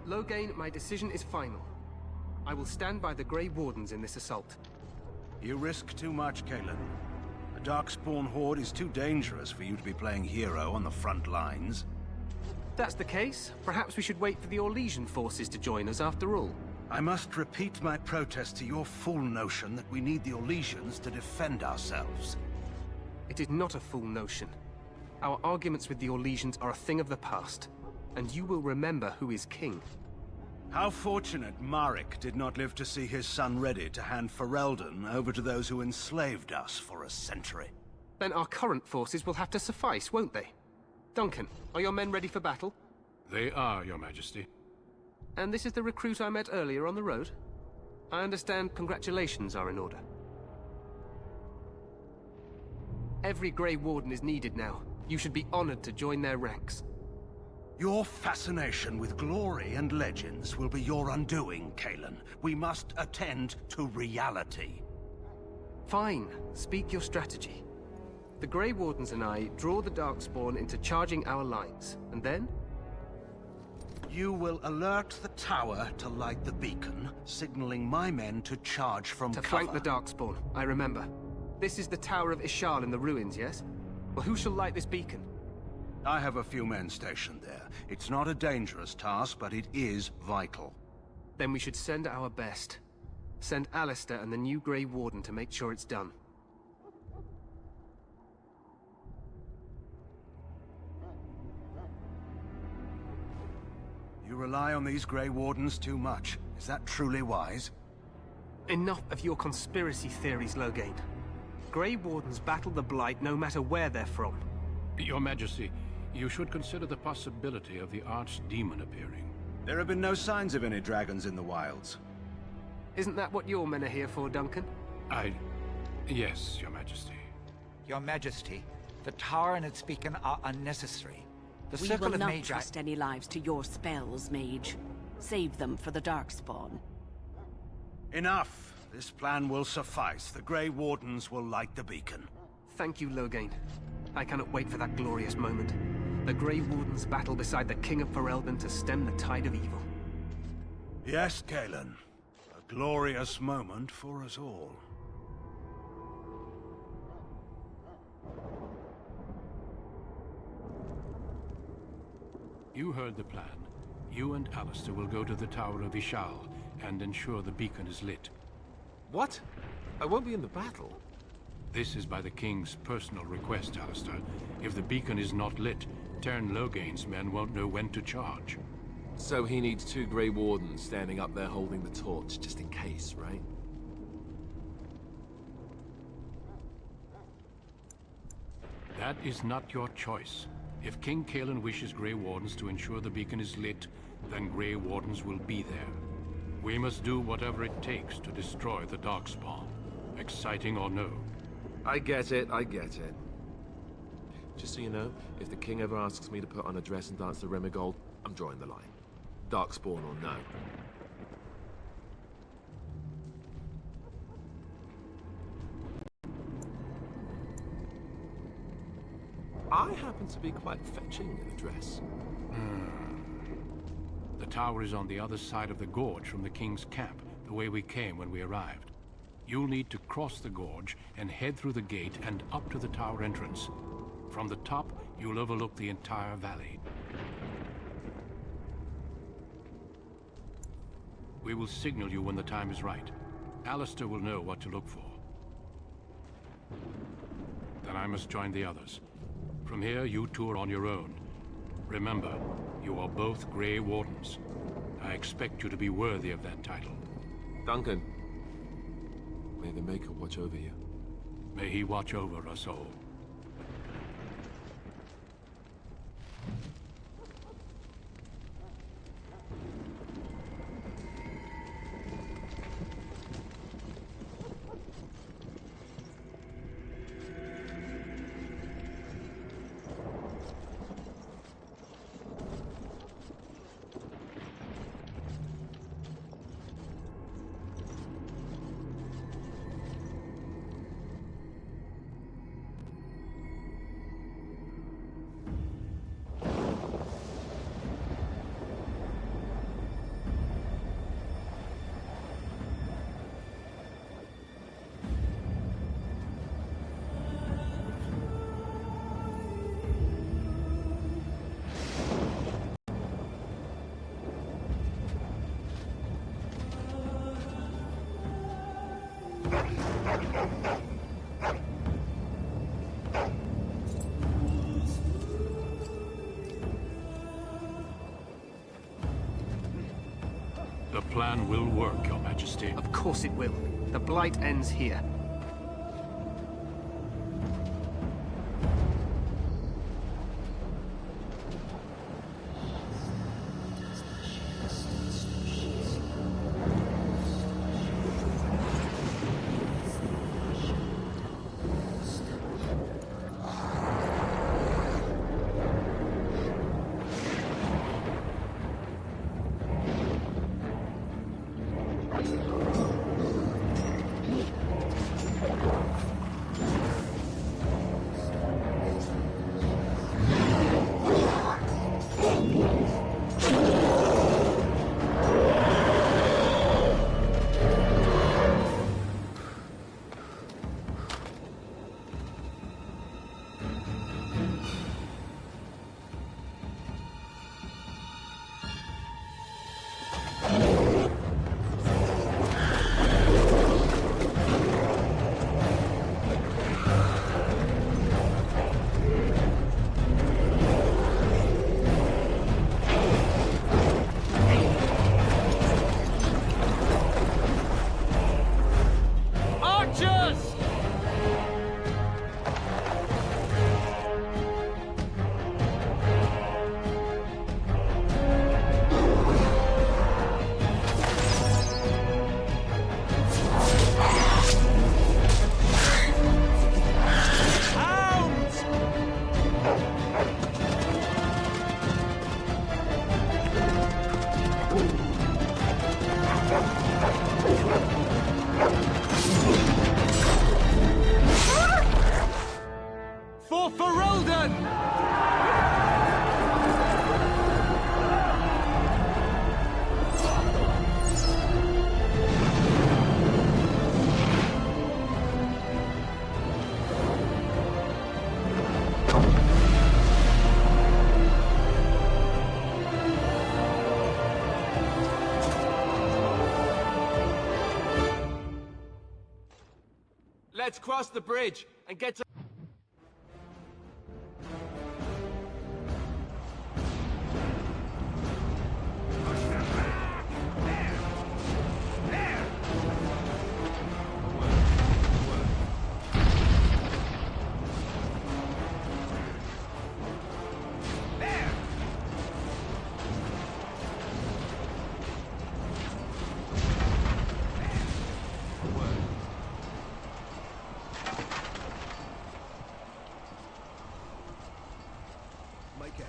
Loghain, my decision is final. I will stand by the Grey Wardens in this assault. You risk too much, Kalen. The Darkspawn Horde is too dangerous for you to be playing hero on the front lines. If that's the case, perhaps we should wait for the Orlesian forces to join us after all. I must repeat my protest to your fool notion that we need the Orlesians to defend ourselves. It is not a fool notion. Our arguments with the Orlesians are a thing of the past, and you will remember who is king. How fortunate Marek did not live to see his son ready to hand Ferelden over to those who enslaved us for a century. Then our current forces will have to suffice, won't they? Duncan, are your men ready for battle? They are, Your Majesty. And this is the recruit I met earlier on the road? I understand congratulations are in order. Every Grey Warden is needed now. You should be honored to join their ranks. Your fascination with glory and legends will be your undoing, Kalen. We must attend to reality. Fine. Speak your strategy. The Grey Wardens and I draw the Darkspawn into charging our lines, and then? You will alert the tower to light the beacon, signaling my men to charge from cover. To flank the Darkspawn, I remember. This is the Tower of Ishal in the ruins, yes? Well, who shall light this beacon? I have a few men stationed there. It's not a dangerous task, but it is vital. Then we should send our best. Send Alistair and the new Grey Warden to make sure it's done. You rely on these Grey Wardens too much. Is that truly wise? Enough of your conspiracy theories, Loghain. Grey Wardens battle the Blight no matter where they're from. Your Majesty, you should consider the possibility of the Archdemon appearing. There have been no signs of any dragons in the wilds. Isn't that what your men are here for, Duncan? Yes, Your Majesty. Your Majesty, the tower and its beacon are unnecessary. The We Circle will of not Magi... trust any lives to your spells, Mage. Save them for the Darkspawn. Enough! This plan will suffice. The Grey Wardens will light the beacon. Thank you, Loghain. I cannot wait for that glorious moment. The Grey Wardens battle beside the King of Ferelden to stem the tide of evil. Yes, Kalen. A glorious moment for us all. You heard the plan. You and Alistair will go to the Tower of Ishal and ensure the beacon is lit. What? I won't be in the battle. This is by the King's personal request, Alistair. If the beacon is not lit, Tern Loghain's men won't know when to charge. So he needs 2 Grey Wardens standing up there holding the torch, just in case, right? That is not your choice. If King Kalen wishes Grey Wardens to ensure the beacon is lit, then Grey Wardens will be there. We must do whatever it takes to destroy the Darkspawn, exciting or no. I get it, I get it. Just so you know, if the king ever asks me to put on a dress and dance to Remigold, I'm drawing the line. Darkspawn or no. I happen to be quite fetching in a dress. The tower is on the other side of the gorge from the King's camp, the way we came when we arrived. You'll need to cross the gorge and head through the gate and up to the tower entrance. From the top, you'll overlook the entire valley. We will signal you when the time is right. Alistair will know what to look for. Then I must join the others. From here, you two are on your own. Remember, you are both Grey Wardens. I expect you to be worthy of that title. Duncan, may the Maker watch over you. May he watch over us all. The plan will work, Your Majesty. Of course it will. The Blight ends here. Let's cross the bridge and get to...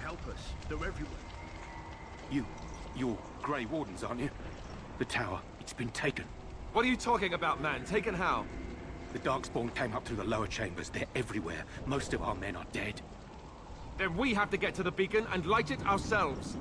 Help us. They're everywhere. You're Grey Wardens, aren't you? The tower, it's been taken. What are you talking about, man? Taken how? The Darkspawn came up through the lower chambers. They're everywhere. Most of our men are dead. Then we have to get to the beacon and light it ourselves.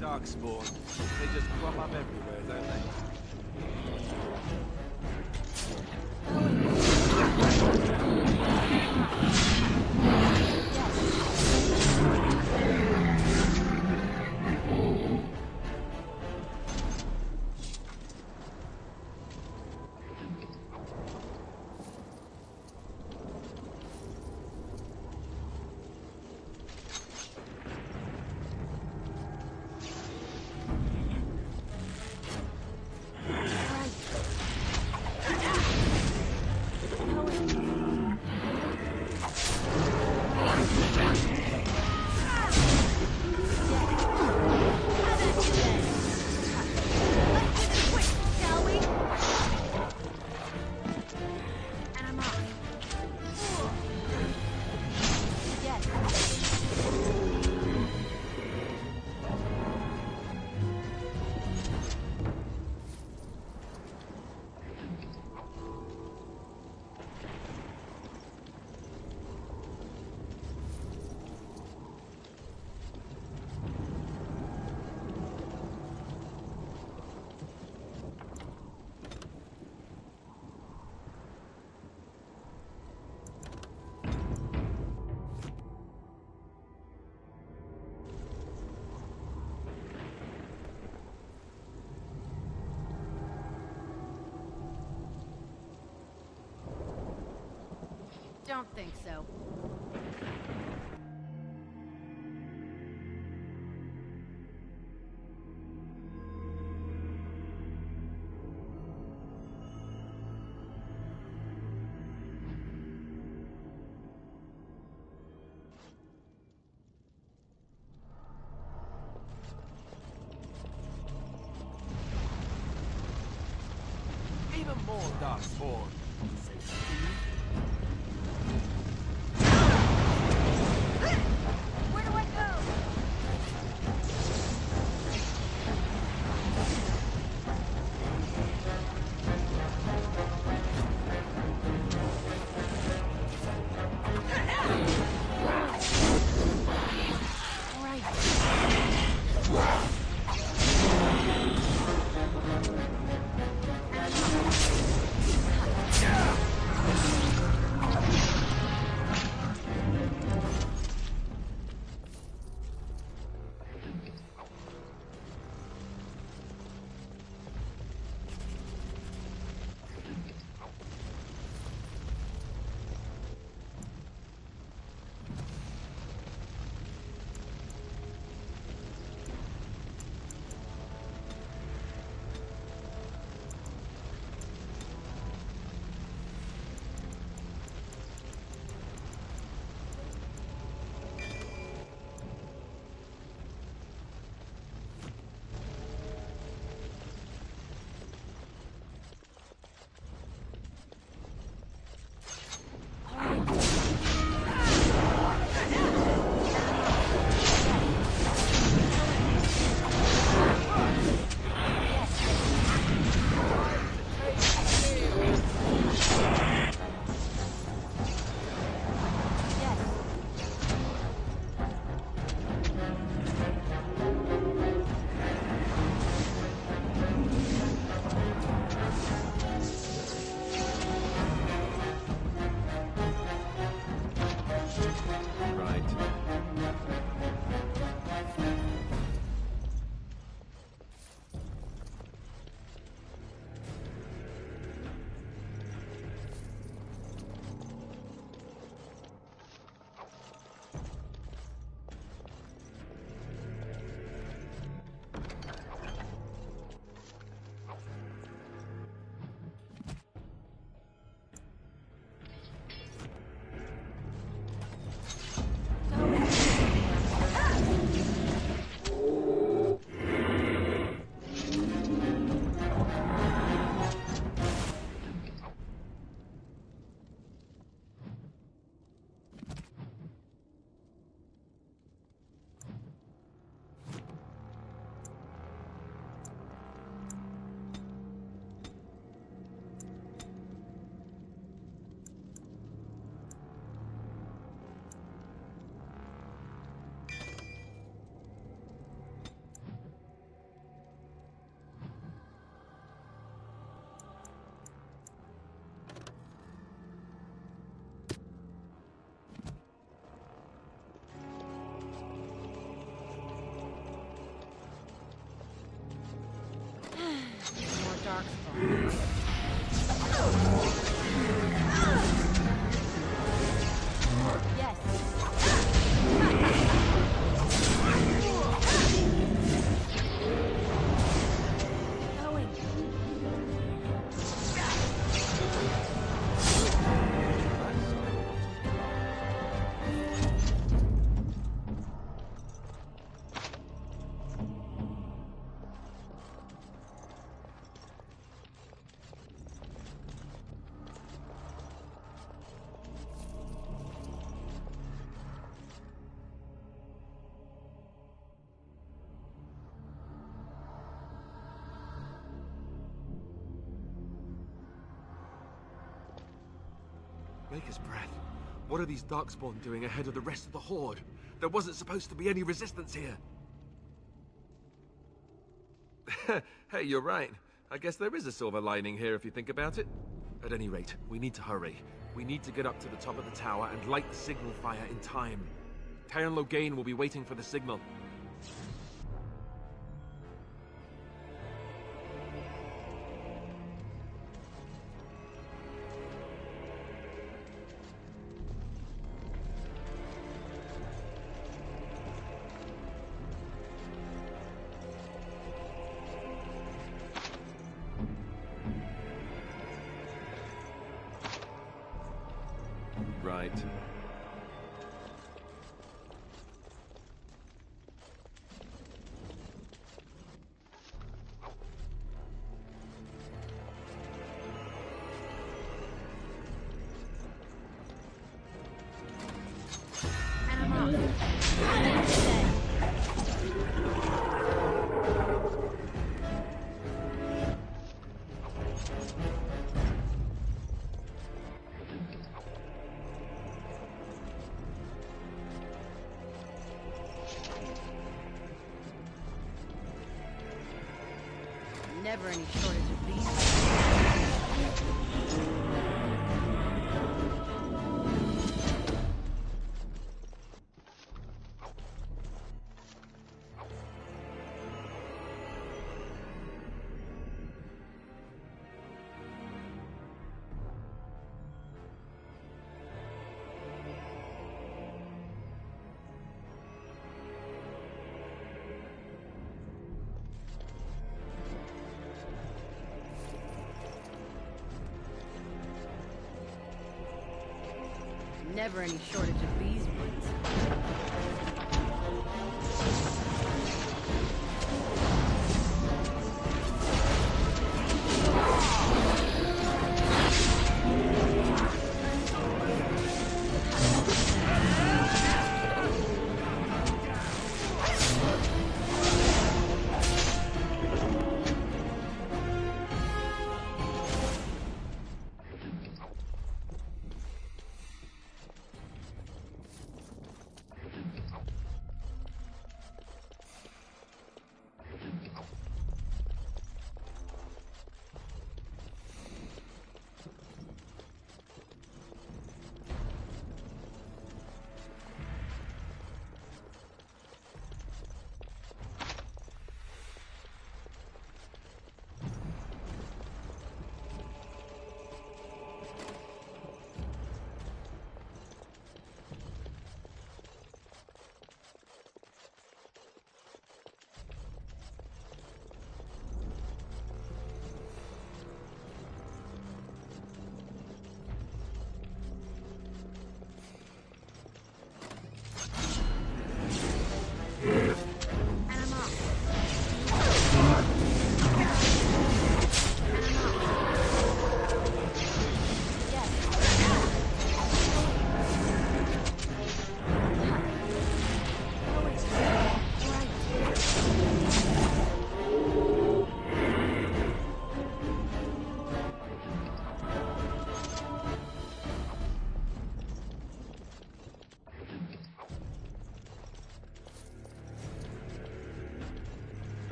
Darkspawn. They just crop up everywhere, don't they? Don't think so. Even more darkspawn. Where do I go? Darkspawn. Maker's breath. What are these Darkspawn doing ahead of the rest of the Horde? There wasn't supposed to be any resistance here. Hey, you're right. I guess there is a silver lining here if you think about it. At any rate, we need to hurry. We need to get up to the top of the tower and light the signal fire in time. Tyron Loghain will be waiting for the signal. right. Never any shortage of these. Never any shortage of these ones.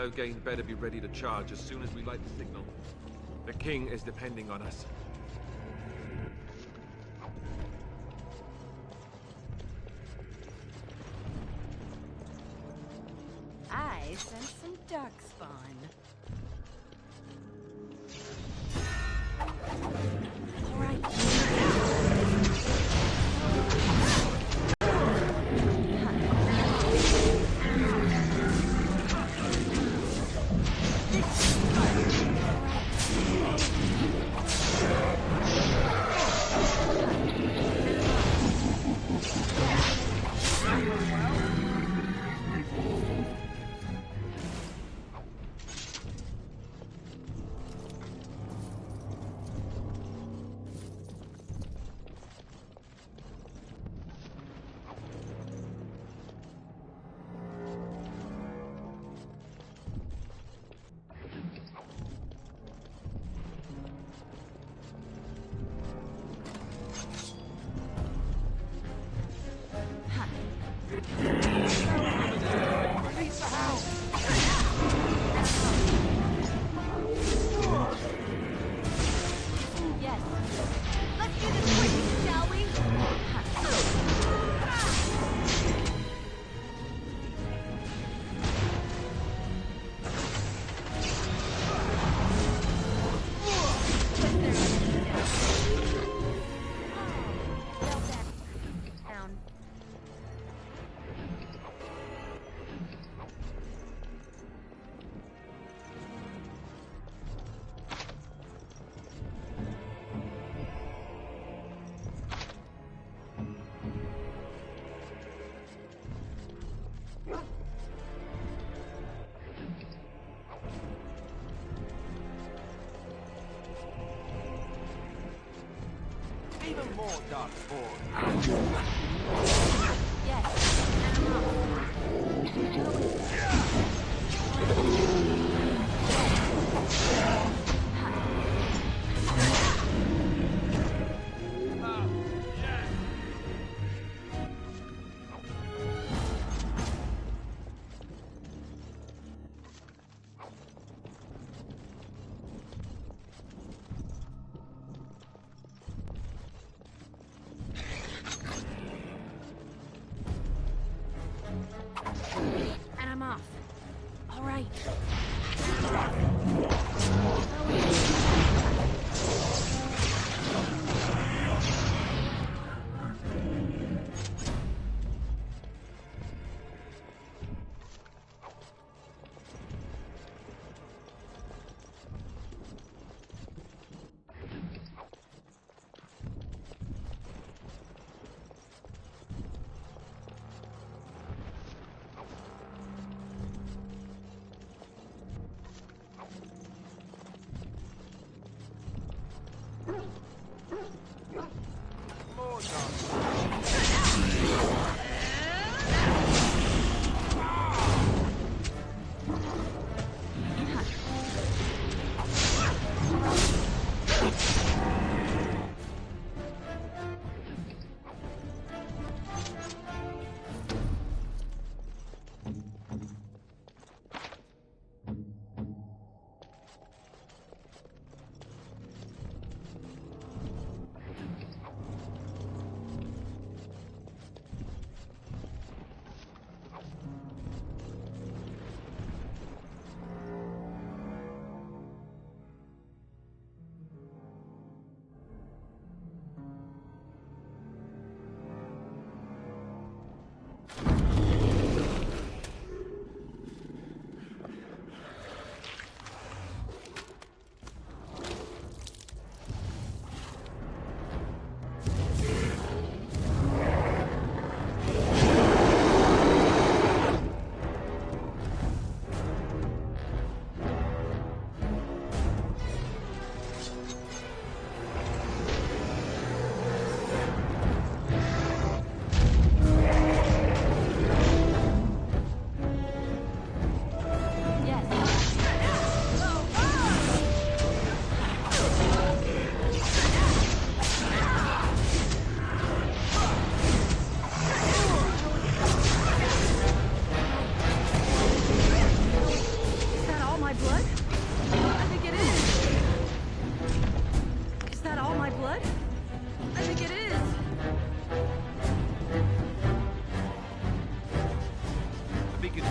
Loghain better be ready to charge as soon as we light the signal. The king is depending on us. I sense some darkspawn. All right. Even more darkspawn. Yes. And I'm off. All right. More darkspawn.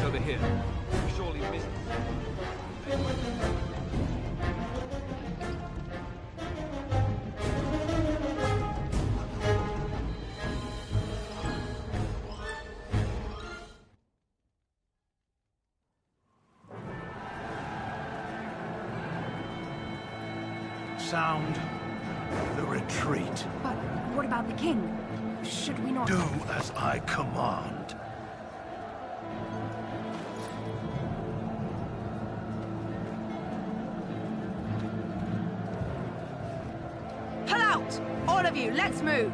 over here. You surely missed Sound the retreat. But what about the king? Should we not... Do as I command. Pull out! All of you, let's move!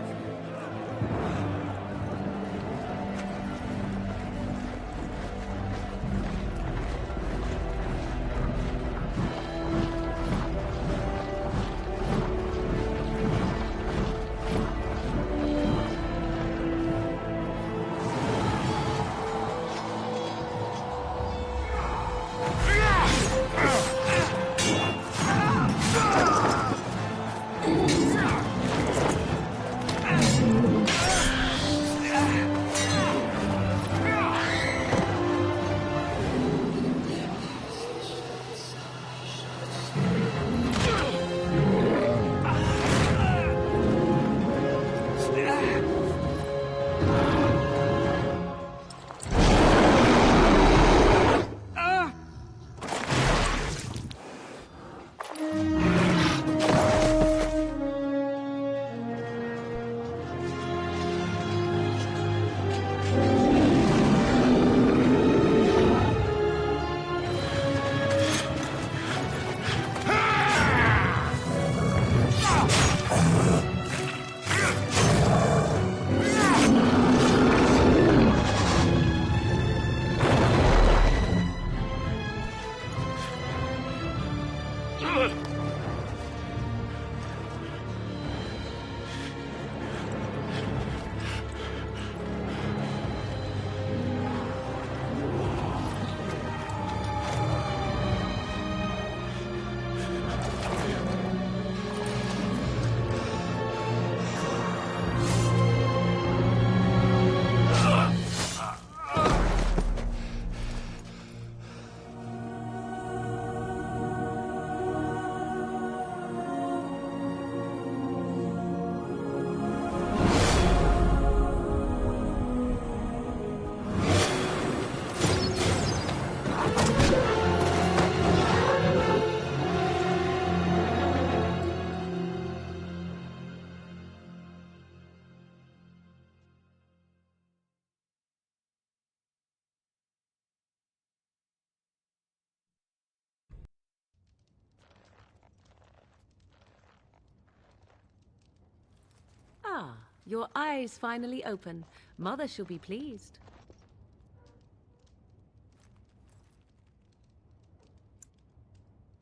Ah, your eyes finally open. Mother shall be pleased.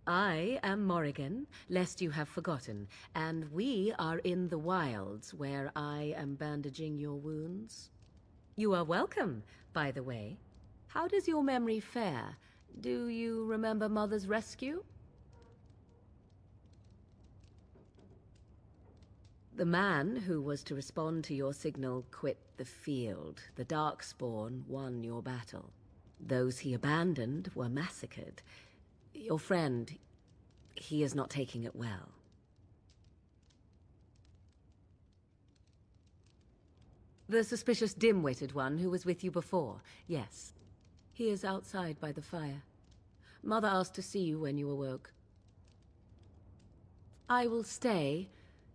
I am Morrigan, lest you have forgotten, and we are in the wilds where I am bandaging your wounds. You are welcome, by the way. How does your memory fare? Do you remember Mother's rescue? The man who was to respond to your signal quit the field. The Darkspawn won your battle. Those he abandoned were massacred. Your friend, he is not taking it well. The suspicious dim-witted one who was with you before, yes. He is outside by the fire. Mother asked to see you when you awoke. I will stay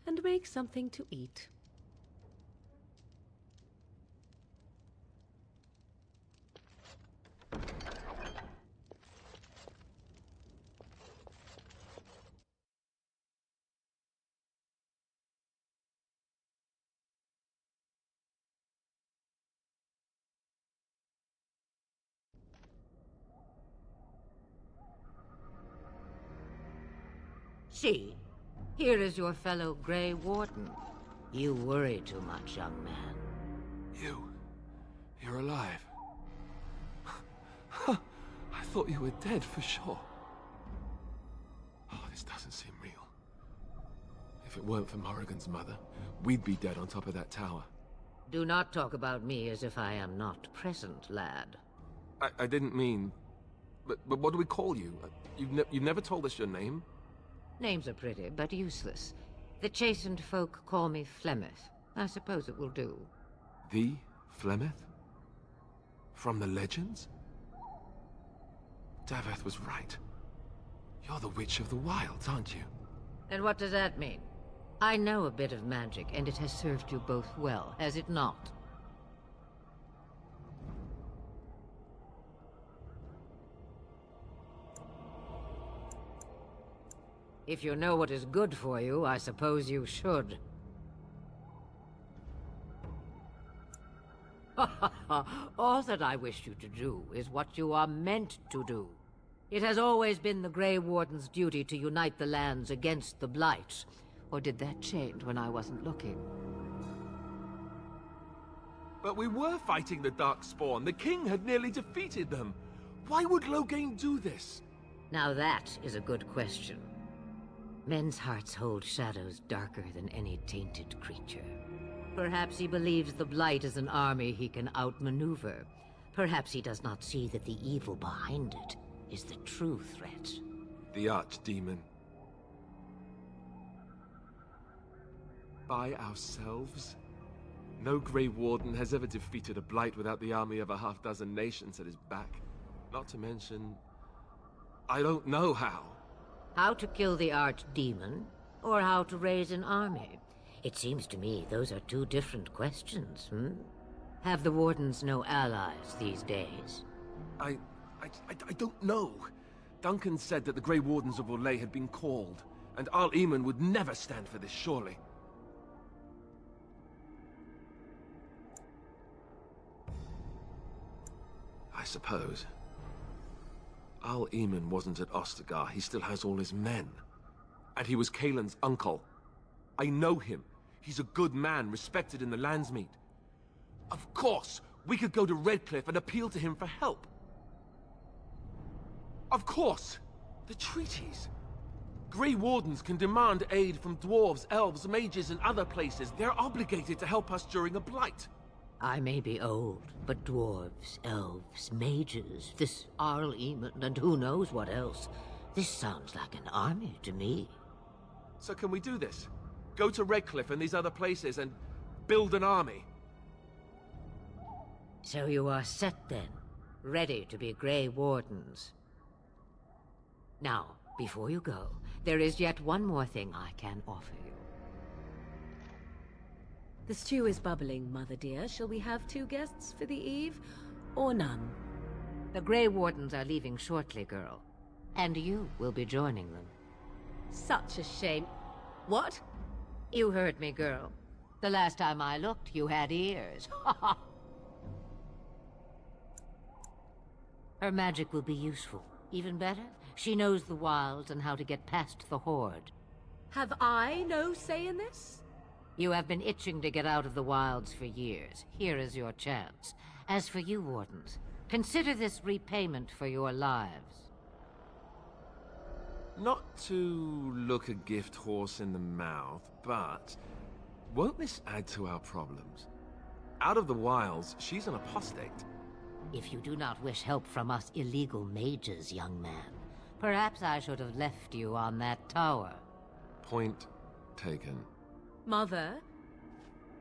and make something to eat. See, here is your fellow Grey Warden. You worry too much, young man. You're alive. I thought you were dead for sure. Oh, this doesn't seem real. If it weren't for Morrigan's mother, we'd be dead on top of that tower. Do not talk about me as if I am not present, lad. I didn't mean... But what do we call you? You've never told us your name? Names are pretty, but useless. The chastened folk call me Flemeth. I suppose it will do. The Flemeth? From the legends? Daveth was right. You're the Witch of the Wilds, aren't you? And what does that mean? I know a bit of magic, and it has served you both well, has it not? If you know what is good for you, I suppose you should. All that I wish you to do is what you are meant to do. It has always been the Grey Warden's duty to unite the lands against the Blight. Or did that change when I wasn't looking? But we were fighting the Darkspawn. The king had nearly defeated them. Why would Loghain do this? Now that is a good question. Men's hearts hold shadows darker than any tainted creature. Perhaps he believes the Blight is an army he can outmaneuver. Perhaps he does not see that the evil behind it is the true threat. The Archdemon. By ourselves? No Grey Warden has ever defeated a Blight without the army of a half-dozen nations at his back. Not to mention... I don't know how. How to kill the Archdemon, or how to raise an army? It seems to me those are two different questions, Have the Wardens no allies these days? I don't know. Duncan said that the Grey Wardens of Orlais had been called, and Arl Eamon would never stand for this, surely. I suppose. Arl Eamon wasn't at Ostagar. He still has all his men. And he was Kaelin's uncle. I know him. He's a good man, respected in the Landsmeet. Of course, we could go to Redcliffe and appeal to him for help. Of course! The treaties! Grey Wardens can demand aid from dwarves, elves, mages, and other places. They're obligated to help us during a blight. I may be old, but dwarves, elves, mages, this Arl Eamon, and who knows what else. This sounds like an army to me. So can we do this? Go to Redcliffe and these other places and build an army? So you are set then, ready to be Grey Wardens. Now, before you go, there is yet one more thing I can offer you. The stew is bubbling, Mother dear. Shall we have 2 guests for the eve, or none? The Grey Wardens are leaving shortly, girl. And you will be joining them. Such a shame. What? You heard me, girl. The last time I looked, you had ears. Her magic will be useful. Even better, she knows the wilds and how to get past the Horde. Have I no say in this? You have been itching to get out of the wilds for years. Here is your chance. As for you, Wardens, consider this repayment for your lives. Not to look a gift horse in the mouth, but won't this add to our problems? Out of the wilds, she's an apostate. If you do not wish help from us illegal mages, young man, perhaps I should have left you on that tower. Point taken. Mother,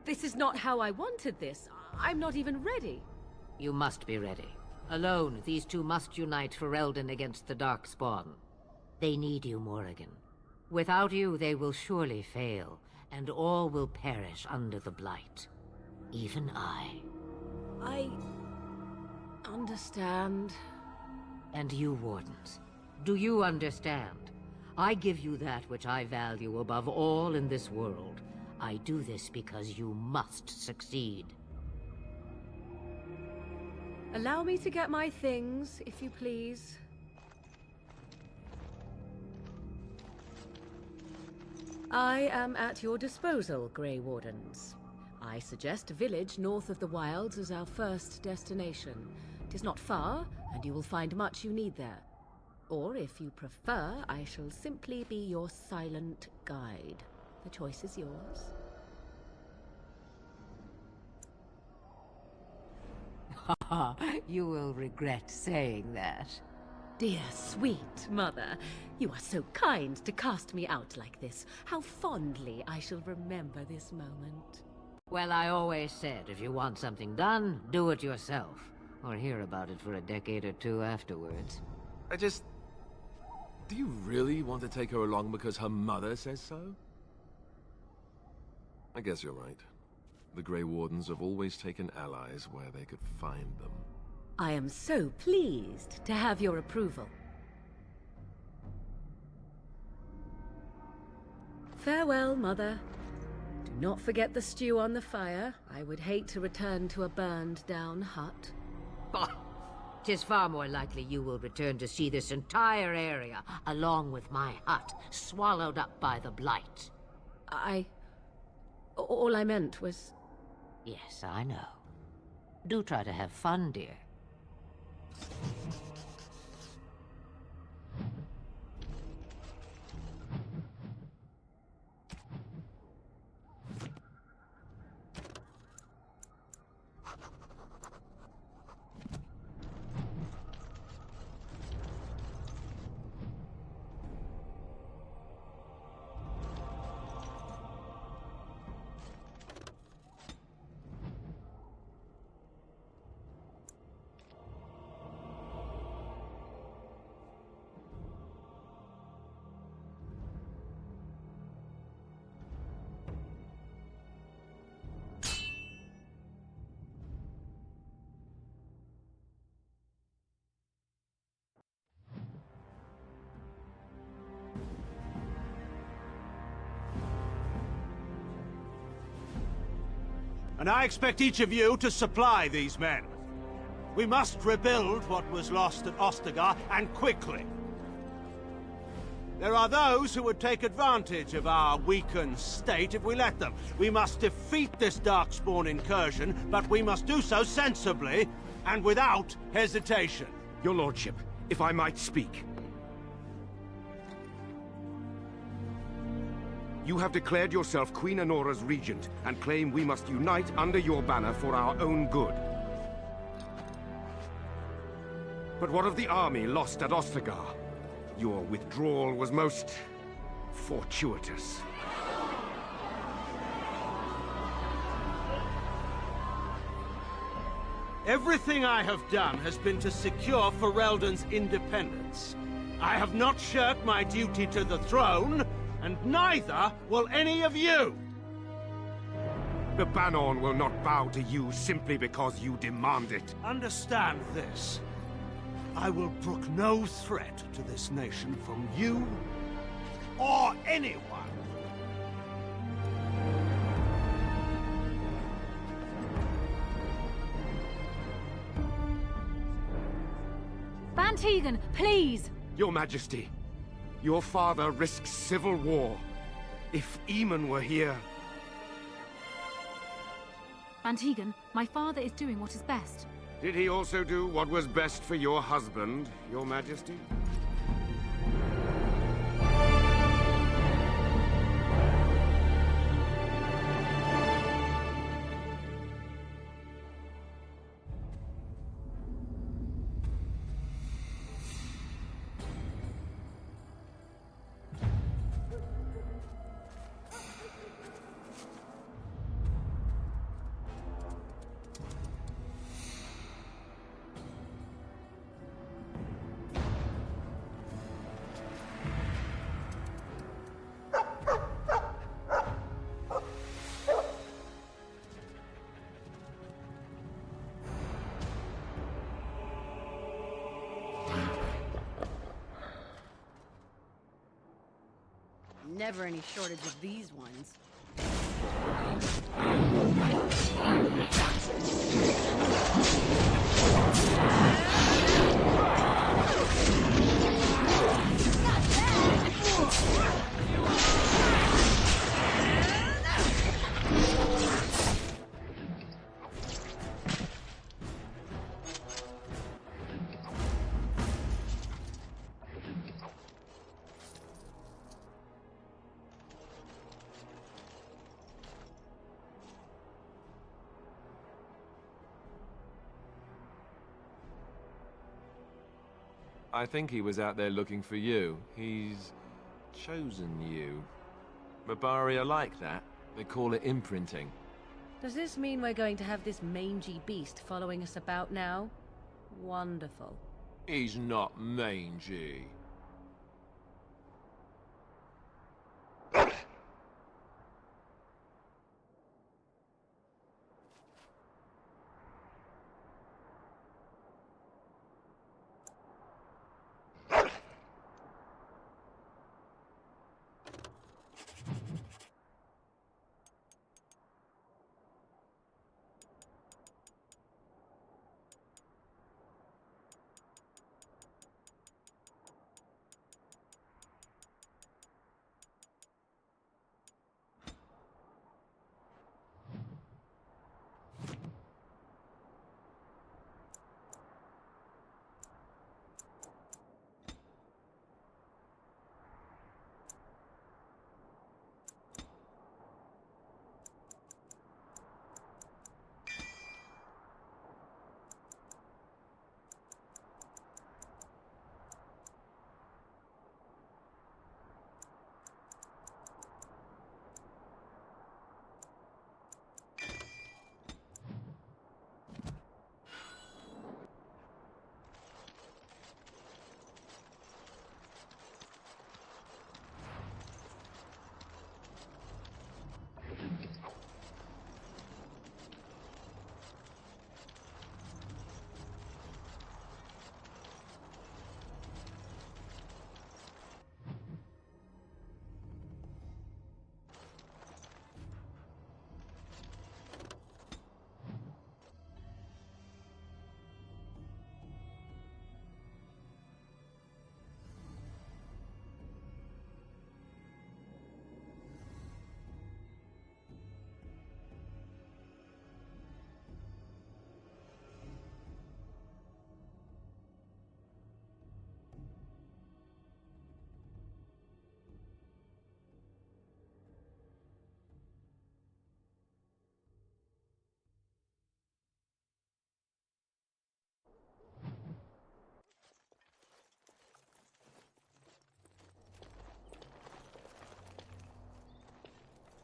this is not how I wanted this. I'm not even ready. You must be ready. Alone, these two must unite for Eldon against the Darkspawn. They need you, Morrigan. Without you, they will surely fail, and all will perish under the Blight. Even I. I understand. And you, Wardens, do you understand? I give you that which I value above all in this world. I do this because you must succeed. Allow me to get my things, if you please. I am at your disposal, Grey Wardens. I suggest a village north of the wilds as our first destination. It is not far, and you will find much you need there. Or, if you prefer, I shall simply be your silent guide. The choice is yours. You will regret saying that. Dear, sweet mother, you are so kind to cast me out like this. How fondly I shall remember this moment. Well, I always said, if you want something done, do it yourself. Or hear about it for a decade or two afterwards. Do you really want to take her along because her mother says so? I guess you're right. The Grey Wardens have always taken allies where they could find them. I am so pleased to have your approval. Farewell, Mother. Do not forget the stew on the fire. I would hate to return to a burned-down hut. Bah! 'Tis far more likely you will return to see this entire area, along with my hut, swallowed up by the Blight. All I meant was... Yes, I know. Do try to have fun, dear. And I expect each of you to supply these men. We must rebuild what was lost at Ostagar, and quickly. There are those who would take advantage of our weakened state if we let them. We must defeat this Darkspawn incursion, but we must do so sensibly and without hesitation. Your lordship, if I might speak. You have declared yourself Queen Anora's regent, and claim we must unite under your banner for our own good. But what of the army lost at Ostagar? Your withdrawal was most... fortuitous. Everything I have done has been to secure Ferelden's independence. I have not shirked my duty to the throne, and neither will any of you! The Banon will not bow to you simply because you demand it. Understand this. I will brook no threat to this nation from you or anyone. Antigon, please! Your Majesty, your father risks civil war. If Eamon were here... Antigon, my father is doing what is best. Did he also do what was best for your husband, your Majesty? Never any shortage of these ones. I think he was out there looking for you. He's chosen you. Mabari are like that. They call it imprinting. Does this mean we're going to have this mangy beast following us about now? Wonderful. He's not mangy.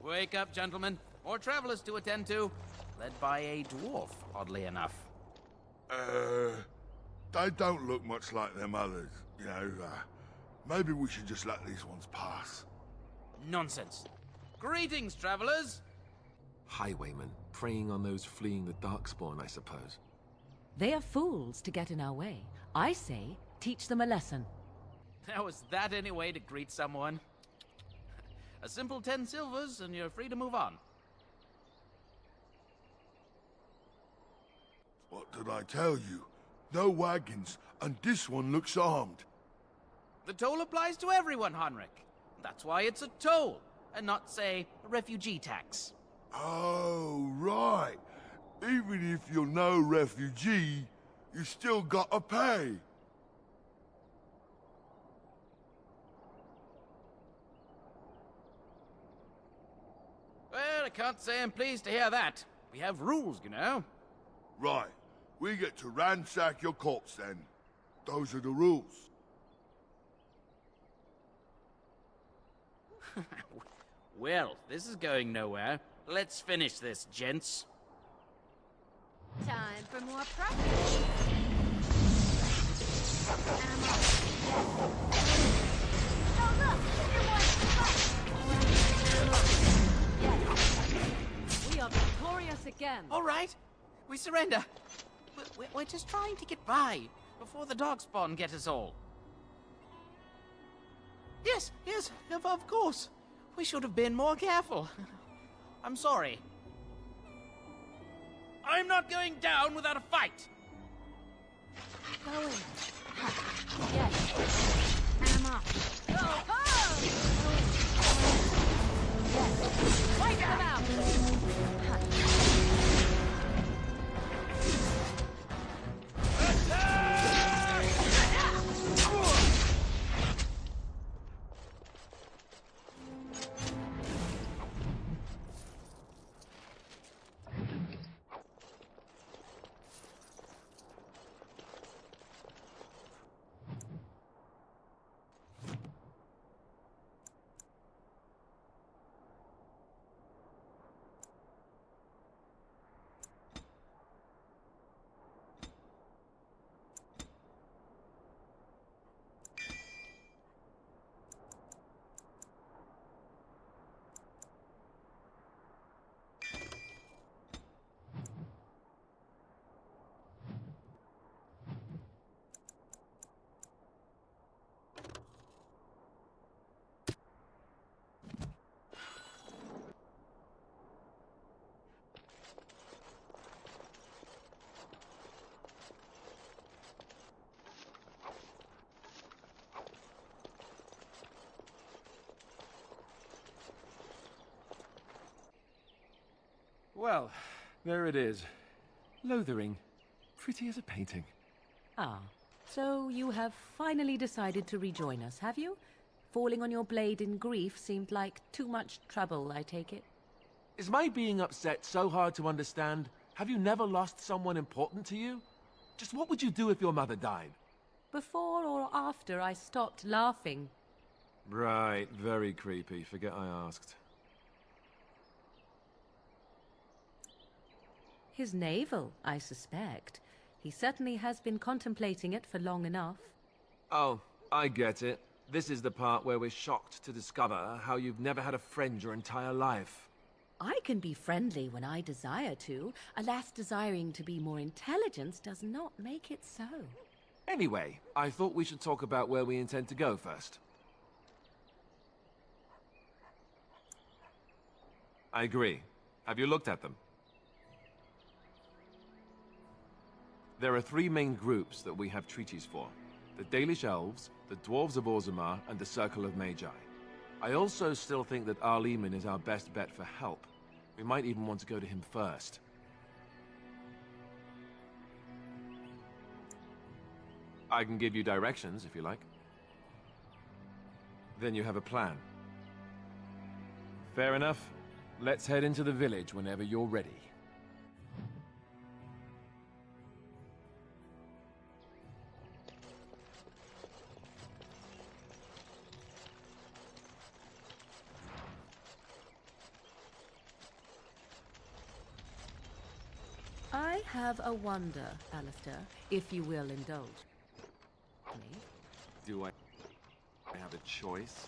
Wake up, gentlemen. More travelers to attend to. Led by a dwarf, oddly enough. They don't look much like them others, you know. Maybe we should just let these ones pass. Nonsense. Greetings, travelers. Highwaymen, preying on those fleeing the Darkspawn, I suppose. They are fools to get in our way. I say, teach them a lesson. Now, is that any way to greet someone? A simple 10 silvers, and you're free to move on. What did I tell you? No wagons, and this one looks armed. The toll applies to everyone, Henrik. That's why it's a toll, and not, say, a refugee tax. Oh, right. Even if you're no refugee, you still gotta pay. Well, I can't say I'm pleased to hear that. We have rules, you know. Right. We get to ransack your corpse then. Those are the rules. Well, this is going nowhere. Let's finish this, gents. Time for more practice. Ammo. Yes. Oh, look! It was yes. We are victorious again. All right. We surrender. We're just trying to get by before the darkspawn get us all. Yes, of course. We should have been more careful. I'm sorry. I'm not going down without a fight. Going. Yes. Ammo. Go. Oh! Yes. Wipe them out. Well, there it is. Lothering. Pretty as a painting. Ah, so you have finally decided to rejoin us, have you? Falling on your blade in grief seemed like too much trouble, I take it. Is my being upset so hard to understand? Have you never lost someone important to you? Just what would you do if your mother died? Before or after I stopped laughing. Right, very creepy. Forget I asked. His navel, I suspect. He certainly has been contemplating it for long enough. Oh, I get it. This is the part where we're shocked to discover how you've never had a friend your entire life. I can be friendly when I desire to. Alas, desiring to be more intelligent does not make it so. Anyway, I thought we should talk about where we intend to go first. I agree. Have you looked at them? There are three main groups that we have treaties for. The Dalish Elves, the Dwarves of Orzammar, and the Circle of Magi. I also still think that Arliman is our best bet for help. We might even want to go to him first. I can give you directions, if you like. Then you have a plan. Fair enough. Let's head into the village whenever you're ready. I have a wonder, Alistair, if you will indulge me. Do I have a choice?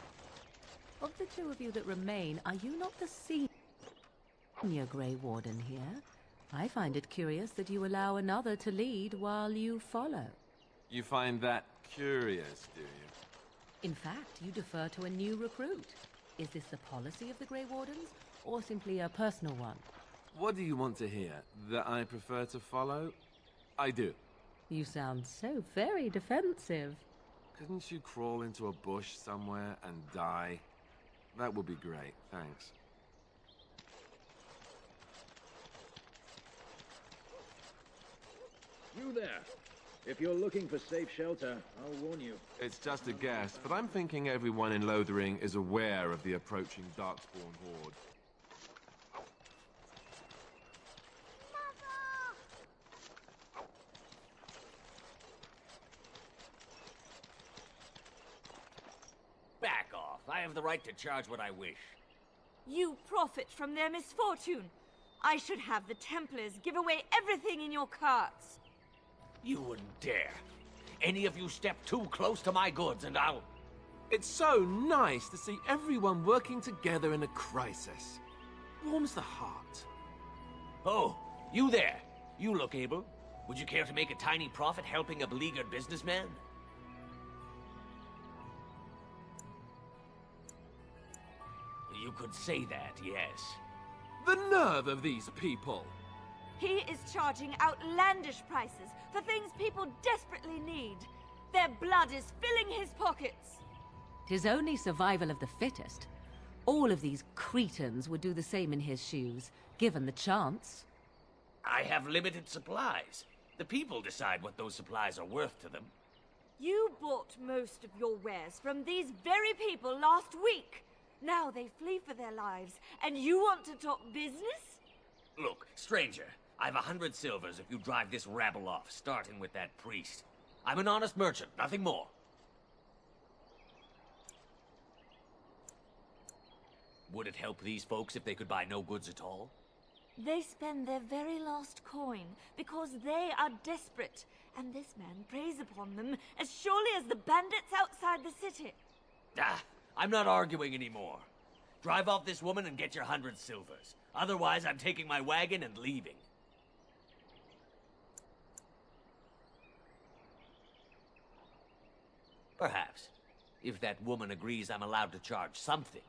Of the two of you that remain, are you not the senior Grey Warden here? I find it curious that you allow another to lead while you follow. You find that curious, do you? In fact, you defer to a new recruit. Is this the policy of the Grey Wardens, or simply a personal one? What do you want to hear? That I prefer to follow? I do. You sound so very defensive. Couldn't you crawl into a bush somewhere and die? That would be great, thanks. You there. If you're looking for safe shelter, I'll warn you. It's just a guess, but I'm thinking everyone in Lothering is aware of the approaching Darkspawn horde. Back off. I have the right to charge what I wish. You profit from their misfortune. I should have the Templars give away everything in your carts. You wouldn't dare. Any of you step too close to my goods and I'll... It's so nice to see everyone working together in a crisis. Warms the heart. Oh, you there. You look able. Would you care to make a tiny profit helping a beleaguered businessman? You could say that, yes. The nerve of these people! He is charging outlandish prices for things people desperately need. Their blood is filling his pockets. 'Tis only survival of the fittest. All of these cretins would do the same in his shoes, given the chance. I have limited supplies. The people decide what those supplies are worth to them. You bought most of your wares from these very people last week. Now they flee for their lives, and you want to talk business? Look, stranger, I've 100 silvers if you drive this rabble off, starting with that priest. I'm an honest merchant, nothing more. Would it help these folks if they could buy no goods at all? They spend their very last coin because they are desperate, and this man preys upon them as surely as the bandits outside the city. Ah, I'm not arguing anymore. Drive off this woman and get your 100 silvers. Otherwise, I'm taking my wagon and leaving. Perhaps. If that woman agrees I'm allowed to charge something.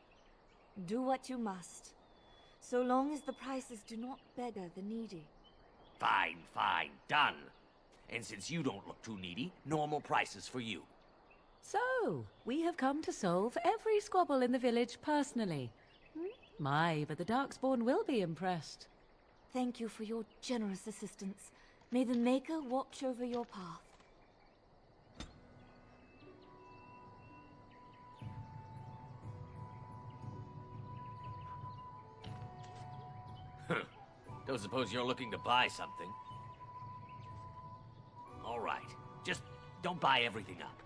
Do what you must, so long as the prices do not beggar the needy. Fine, fine, done. And since you don't look too needy, normal prices for you. So, we have come to solve every squabble in the village personally. My, but the Darkspawn will be impressed. Thank you for your generous assistance. May the Maker watch over your path. Don't suppose you're looking to buy something? All right. Just don't buy everything up.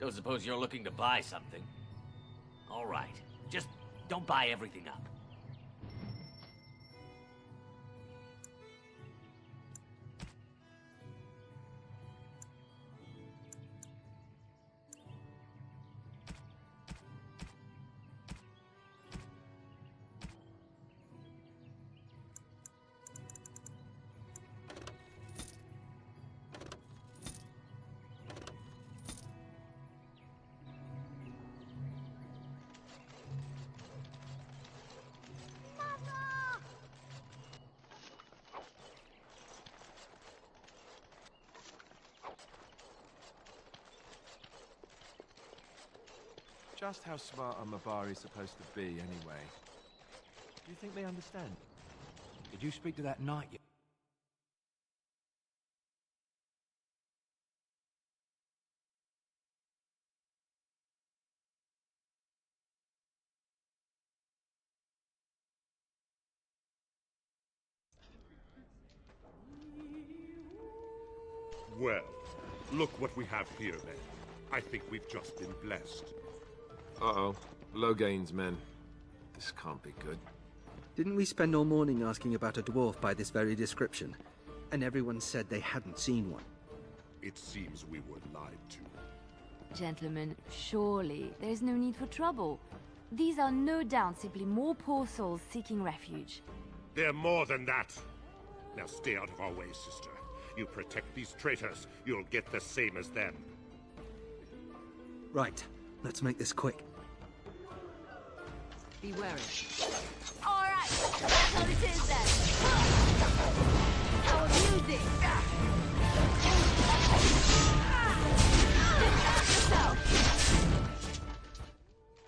Don't suppose you're looking to buy something? All right. Just don't buy everything up. Just how smart are Mabari supposed to be, anyway? Do you think they understand? Did you speak to that knight yet? Well, look what we have here, then. I think we've just been blessed. Uh-oh. Low gains, men. This can't be good. Didn't we spend all morning asking about a dwarf by this very description? And everyone said they hadn't seen one. It seems we were lied to. Gentlemen, surely there's no need for trouble. These are no doubt simply more poor souls seeking refuge. They're more than that. Now stay out of our way, sister. You protect these traitors, you'll get the same as them. Right. Let's make this quick. Be wary. Alright, that's what it is then. How amusing! Defend yourself!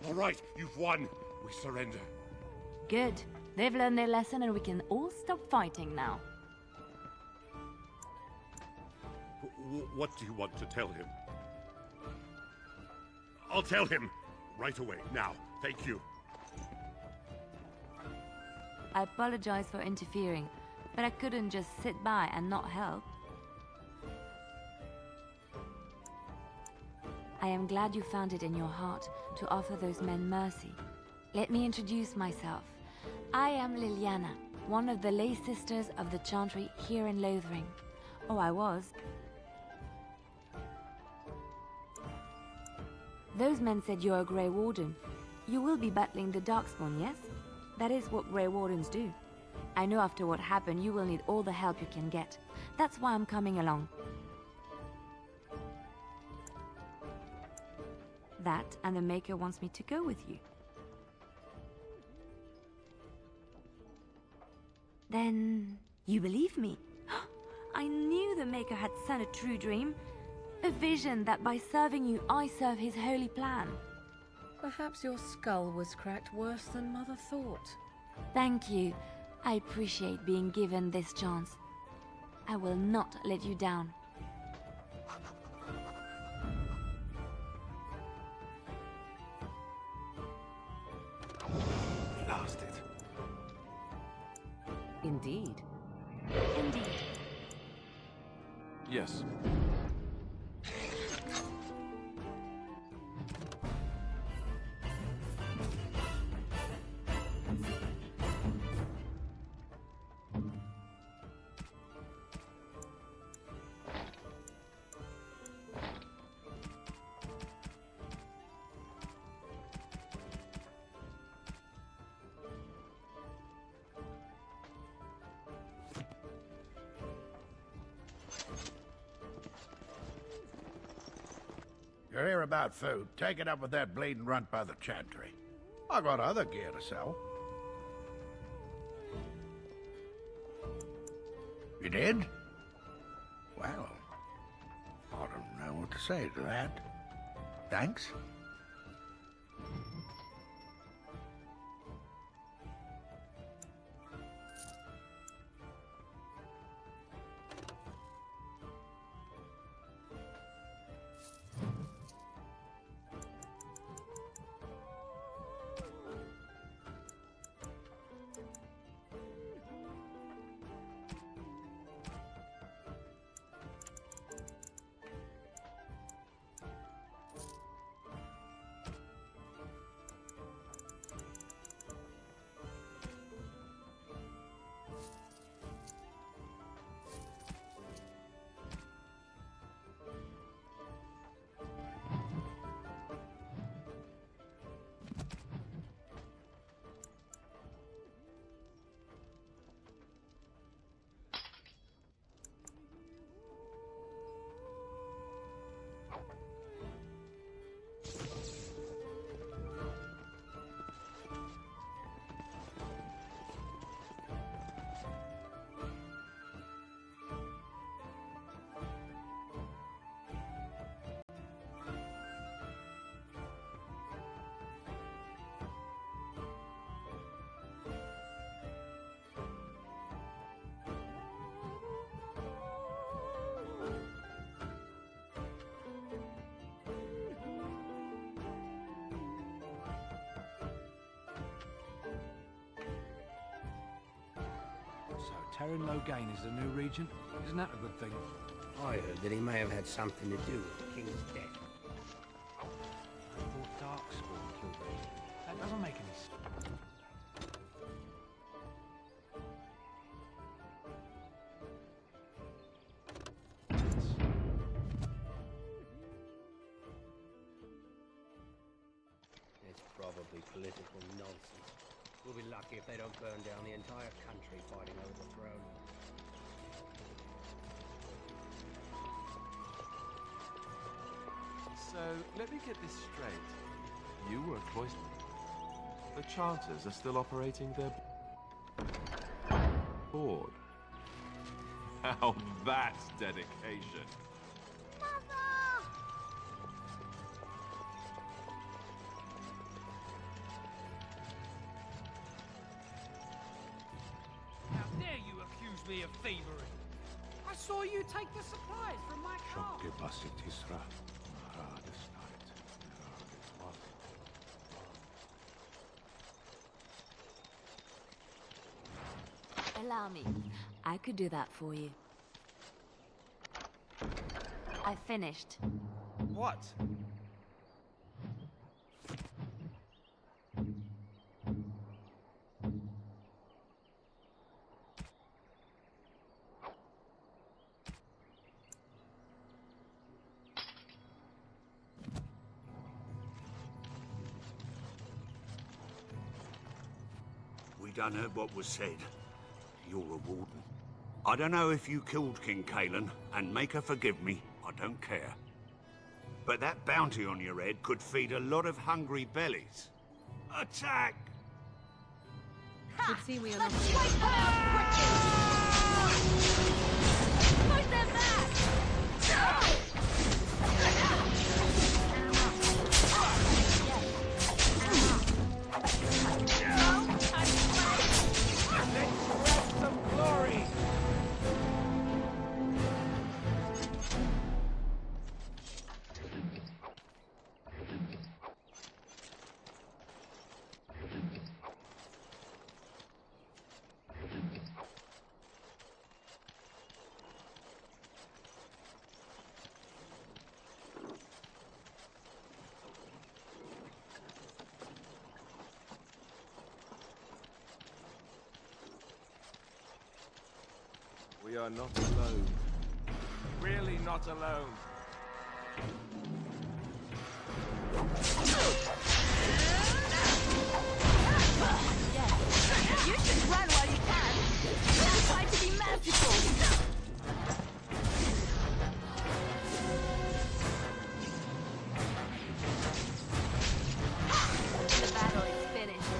All right, you've won. We surrender. Good. They've learned their lesson and we can all stop fighting now. What do you want to tell him? I'll tell him. Right away, now. Thank you. I apologize for interfering, but I couldn't just sit by and not help. I am glad you found it in your heart to offer those men mercy. Let me introduce myself. I am Liliana, one of the lay sisters of the Chantry here in Lothering. Oh, I was. Those men said you're a Grey Warden. You will be battling the Darkspawn, yes? That is what Grey Wardens do. I know after what happened you will need all the help you can get. That's why I'm coming along. That and the Maker wants me to go with you. Then you believe me? I knew the Maker had sent a true dream. A vision that by serving you, I serve his holy plan. Perhaps your skull was cracked worse than Mother thought. Thank you. I appreciate being given this chance. I will not let you down. Lost it. Indeed. Indeed. Yes. You're here about food. Take it up with that bleeding runt by the chantry. I got other gear to sell. You did? Well, I don't know what to say to that. Thanks. Terran Logain is the new regent. Isn't that a good thing? I heard that he may have had something to do with the king's death. I thought Darkspawn killed him. That doesn't make any sense. It's probably political nonsense. We'll be lucky if they don't burn down the entire country fighting over the throne. So, let me get this straight. You were cloistered. The Chanters are still operating their board. Now that's dedication. How dare you accuse me of thievery? I saw you take the supplies from my car. Allow me. I could do that for you. I finished. What? We done heard what was said. You're a warden. I don't know if you killed King Kalen, and make her forgive me, I don't care. But that bounty on your head could feed a lot of hungry bellies. Attack! Should see we are not. Push them back! We are not alone. Really not alone. Yes. You should run while you can. Try to be merciful. The battle is finished.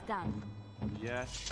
down. Yes.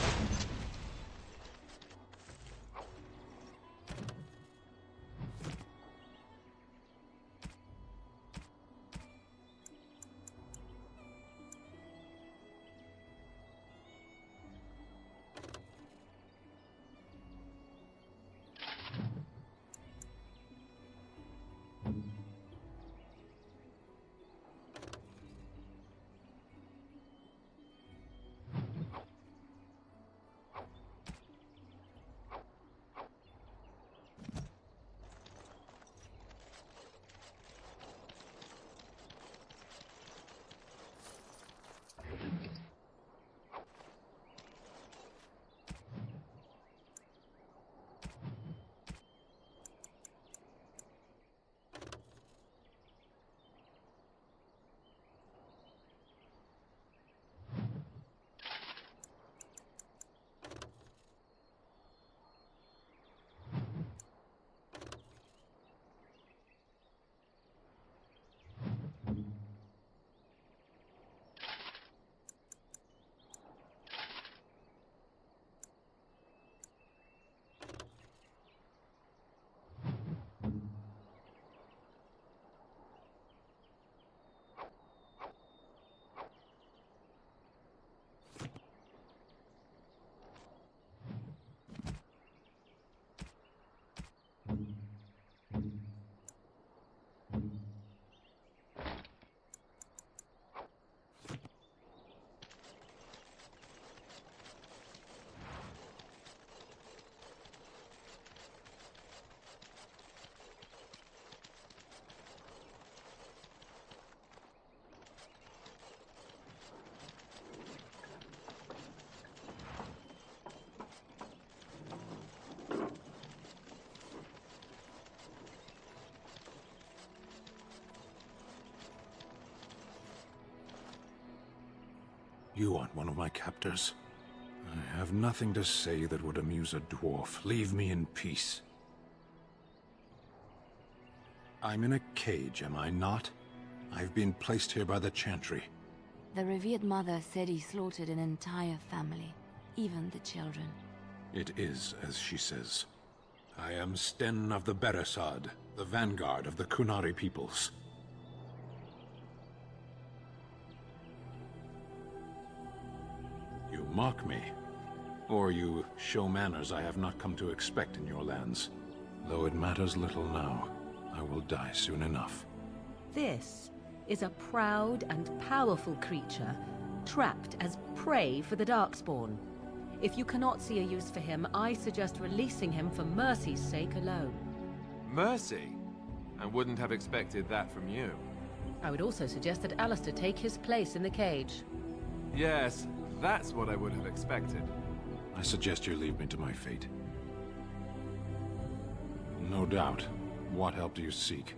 You aren't one of my captors. I have nothing to say that would amuse a dwarf. Leave me in peace. I'm in a cage, am I not? I've been placed here by the Chantry. The revered mother said he slaughtered an entire family, even the children. It is as she says. I am Sten of the Beresad, the vanguard of the Kunari peoples. You mock me, or you show manners I have not come to expect in your lands. Though it matters little now, I will die soon enough. This is a proud and powerful creature, trapped as prey for the Darkspawn. If you cannot see a use for him, I suggest releasing him for mercy's sake alone. Mercy? I wouldn't have expected that from you. I would also suggest that Alistair take his place in the cage. Yes, that's what I would have expected. I suggest you leave me to my fate. No doubt. What help do you seek?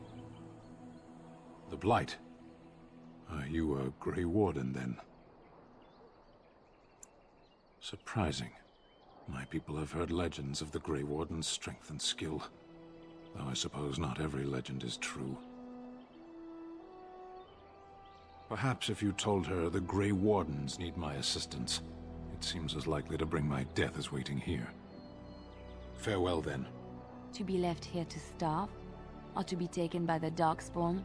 The Blight. Are you a Grey Warden, then? Surprising. My people have heard legends of the Grey Warden's strength and skill. Though I suppose not every legend is true. Perhaps if you told her the Grey Wardens need my assistance, it seems as likely to bring my death as waiting here. Farewell, then. To be left here to starve? Or to be taken by the Darkspawn?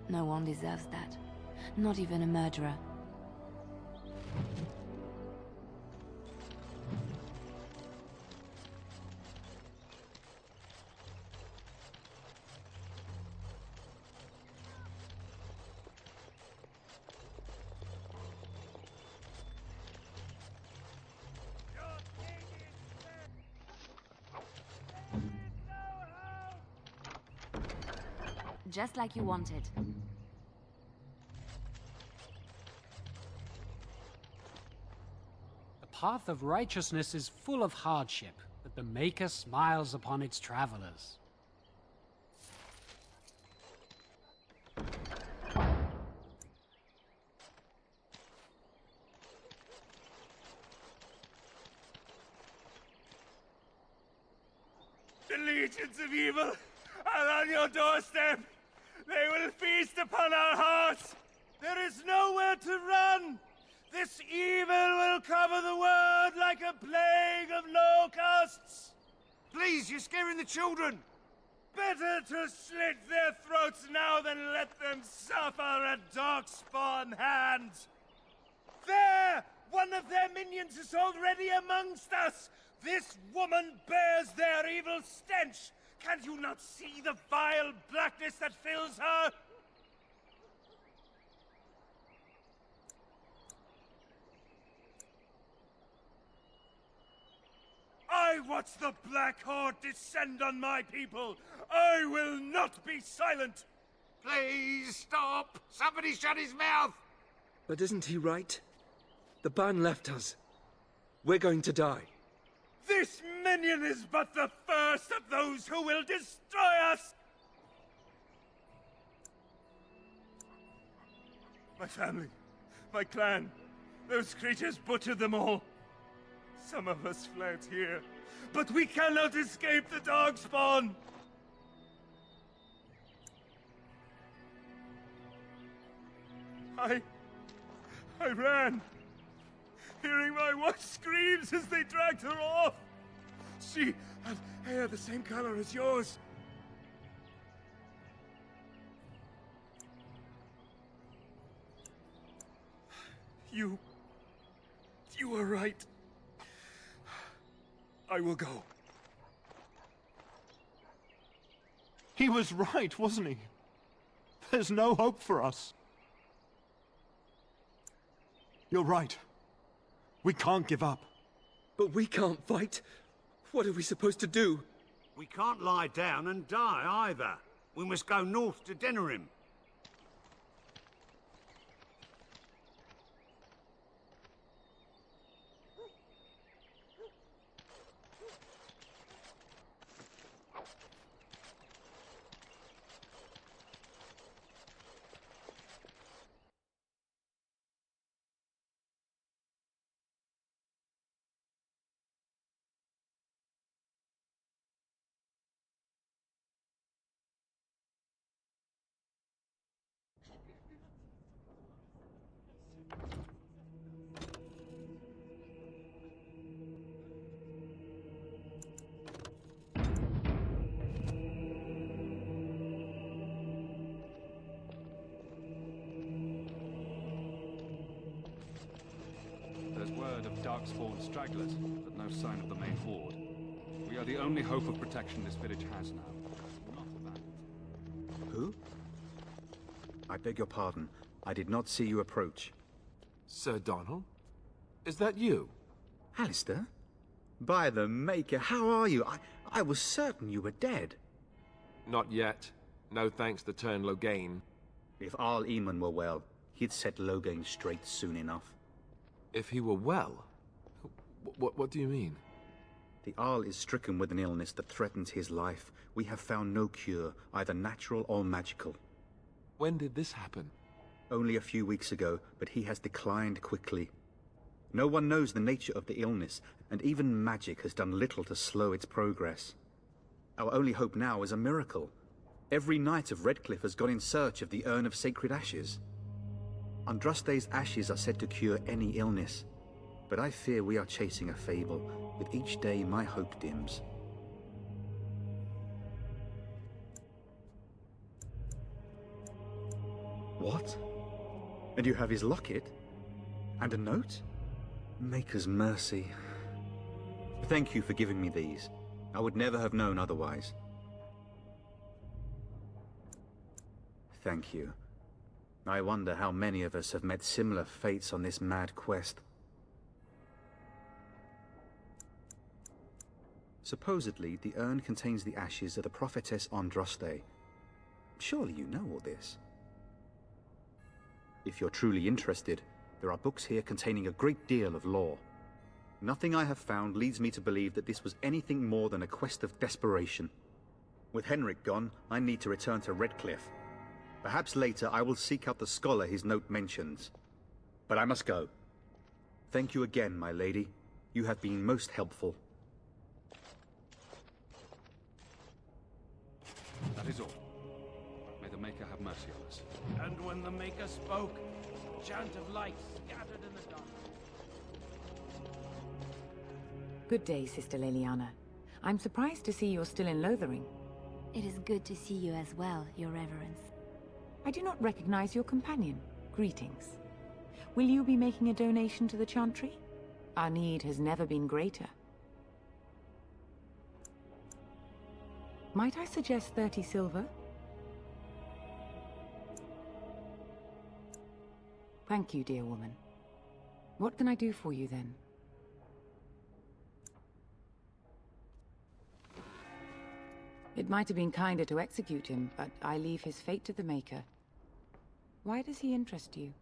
No one deserves that. Not even a murderer. Just like you wanted. The path of righteousness is full of hardship, but the Maker smiles upon its travelers. The legions of evil are on your doorstep. They will feast upon our hearts. There is nowhere to run. This evil will cover the world like a plague of locusts! Please, you're scaring the children! Better to slit their throats now than let them suffer at Darkspawn hands! There! One of their minions is already amongst us! This woman bears their evil stench! Can you not see the vile blackness that fills her? I watch the Black Horde descend on my people! I will not be silent! Please, stop! Somebody shut his mouth! But isn't he right? The ban left us. We're going to die. This minion is but the first of those who will destroy us! My family, my clan, those creatures butchered them all. Some of us fled here, but we cannot escape the Darkspawn! I ran, hearing my wife's screams as they dragged her off. She had hair the same color as yours. You were right. I will go. He was right, wasn't he? There's no hope for us. You're right. We can't give up. But we can't fight. What are we supposed to do? We can't lie down and die either. We must go north to Denerim. There's word of Darkspawn stragglers, but no sign of the main horde. We are the only hope of protection this village has now. Not abandoned. Who? I beg your pardon. I did not see you approach. Sir Donald? Is that you? Alistair? By the Maker, how are you? I was certain you were dead. Not yet. No thanks to Turn Loghain. If Arl Eamon were well, he'd set Loghain straight soon enough. If he were well? What do you mean? The Arl is stricken with an illness that threatens his life. We have found no cure, either natural or magical. When did this happen? Only a few weeks ago, but he has declined quickly. No one knows the nature of the illness, and even magic has done little to slow its progress. Our only hope now is a miracle. Every knight of Redcliffe has gone in search of the Urn of Sacred Ashes. Andraste's ashes are said to cure any illness, but I fear we are chasing a fable. With each day, my hope dims. What? And you have his locket? And a note? Maker's mercy. Thank you for giving me these. I would never have known otherwise. Thank you. I wonder how many of us have met similar fates on this mad quest. Supposedly, the urn contains the ashes of the prophetess Andraste. Surely you know all this. If you're truly interested, there are books here containing a great deal of lore. Nothing I have found leads me to believe that this was anything more than a quest of desperation. With Henrik gone, I need to return to Redcliffe. Perhaps later I will seek out the scholar his note mentions. But I must go. Thank you again, my lady. You have been most helpful. That is all. May the Maker have mercy on us. And when the Maker spoke, a chant of light scattered in the dark. Good day, Sister Leliana. I'm surprised to see you're still in Lothering. It is good to see you as well, Your Reverence. I do not recognize your companion. Greetings. Will you be making a donation to the Chantry? Our need has never been greater. Might I suggest 30 silver? Thank you, dear woman. What can I do for you, then? It might have been kinder to execute him, but I leave his fate to the Maker. Why does he interest you?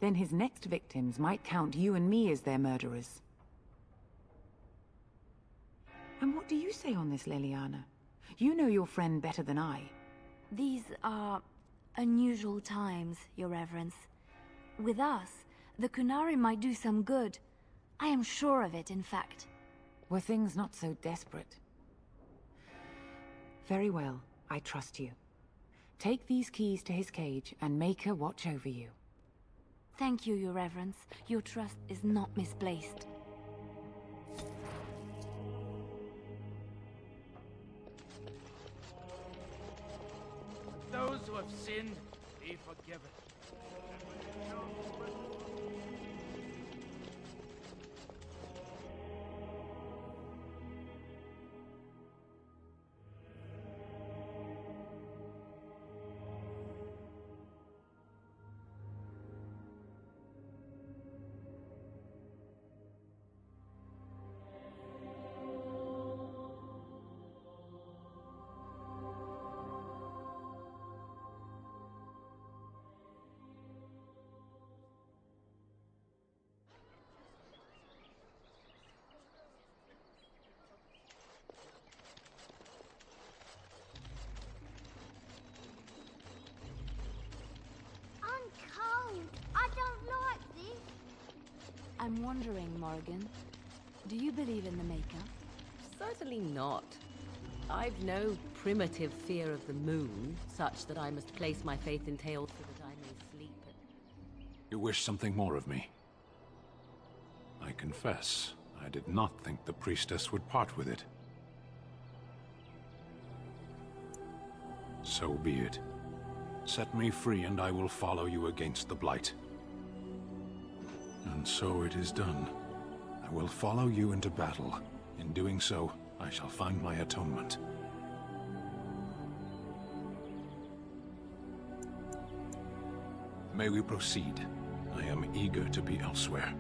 Then his next victims might count you and me as their murderers. And what do you say on this, Leliana? You know your friend better than I. These are unusual times, Your Reverence. With us, the Kunari might do some good. I am sure of it, in fact. Were things not so desperate? Very well, I trust you. Take these keys to his cage, and Maker watch over you. Thank you, Your Reverence. Your trust is not misplaced. Those who have sinned, be forgiven. I'm wondering, Morrigan, do you believe in the Maker? Certainly not. I've no primitive fear of the moon, such that I must place my faith in tales so that I may sleep. You wish something more of me? I confess, I did not think the priestess would part with it. So be it. Set me free and I will follow you against the Blight. And so it is done. I will follow you into battle. In doing so, I shall find my atonement. May we proceed? I am eager to be elsewhere.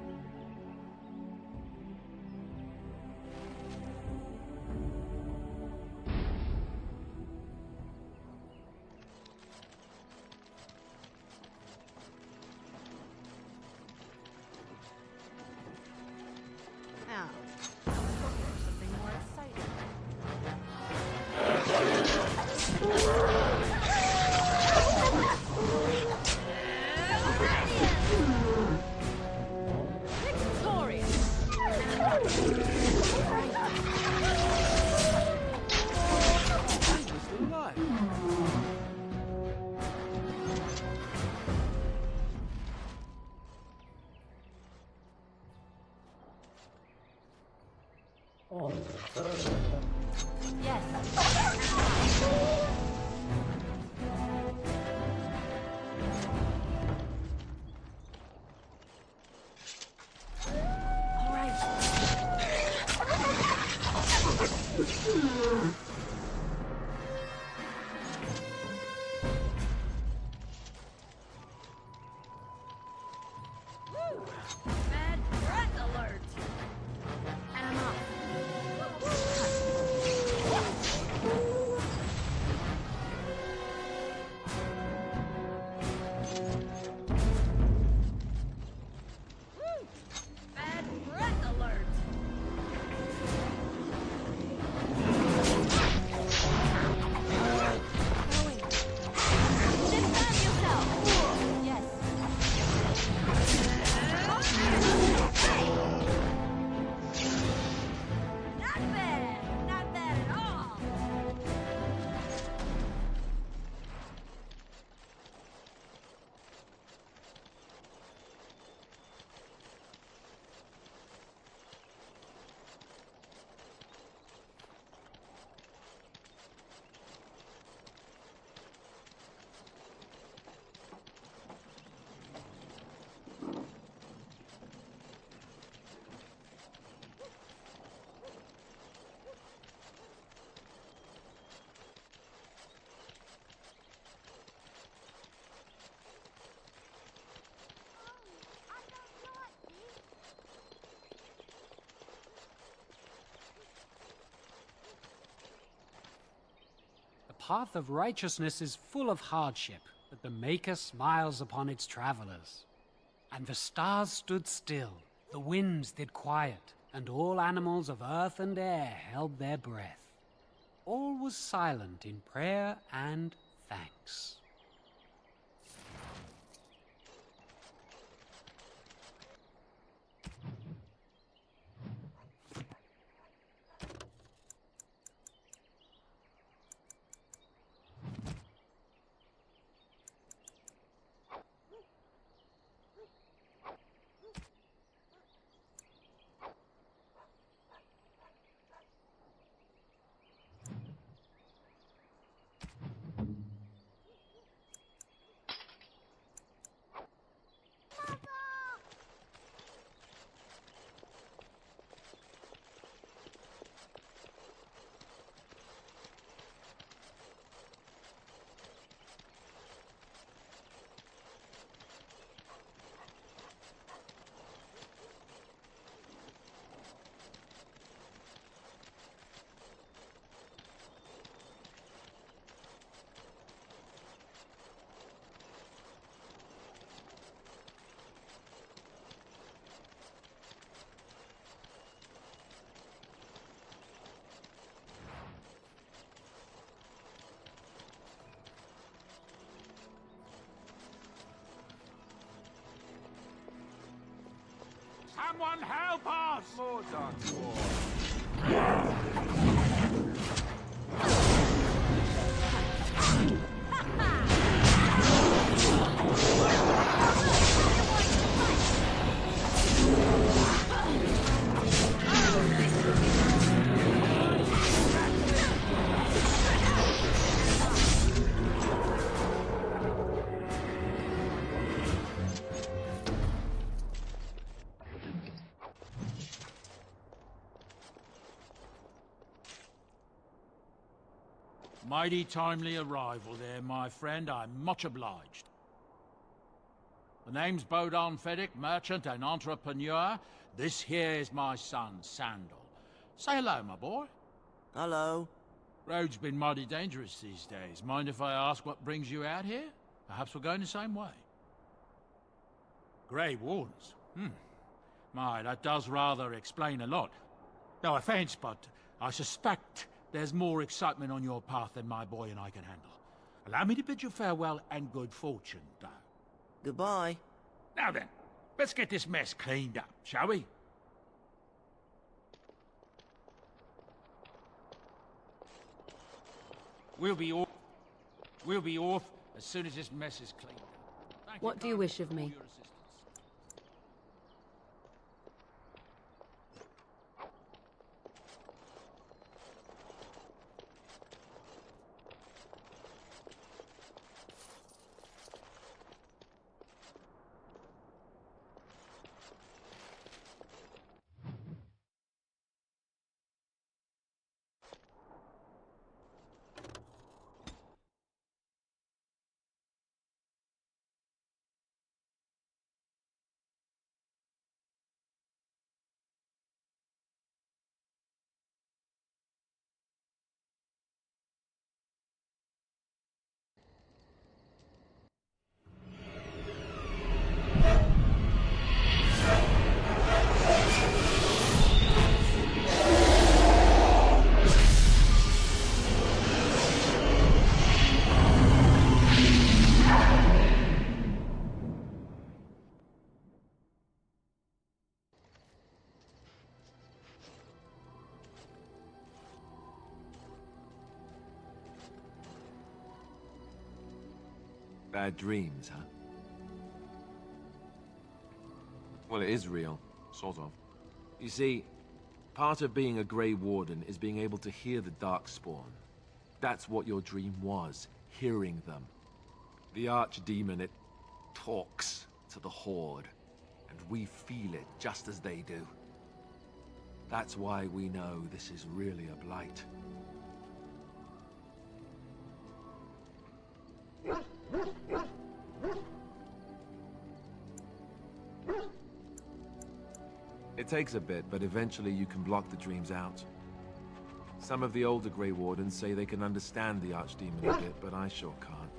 path of righteousness is full of hardship, but the Maker smiles upon its travelers. And the stars stood still, the winds did quiet, and all animals of earth and air held their breath. All was silent in prayer and thanks. Someone help us! More darkspawn. Mighty timely arrival there, my friend. I'm much obliged. The name's Bodon Feddick, merchant and entrepreneur. This here is my son, Sandal. Say hello, my boy. Hello. Road's been mighty dangerous these days. Mind if I ask what brings you out here? Perhaps we're going the same way. Grey Wardens? My, that does rather explain a lot. No offense, but I suspect there's more excitement on your path than my boy and I can handle. Allow me to bid you farewell and good fortune, though. Goodbye. Now then, let's get this mess cleaned up, shall we? We'll be off as soon as this mess is cleaned up. What do you wish of me? Bad dreams, huh? Well, it is real, sort of. You see, part of being a Grey Warden is being able to hear the Darkspawn. That's what your dream was, hearing them. The Archdemon, it talks to the Horde, and we feel it just as they do. That's why we know this is really a blight. It takes a bit, but eventually you can block the dreams out. Some of the older Grey Wardens say they can understand the Archdemon a bit, but I sure can't.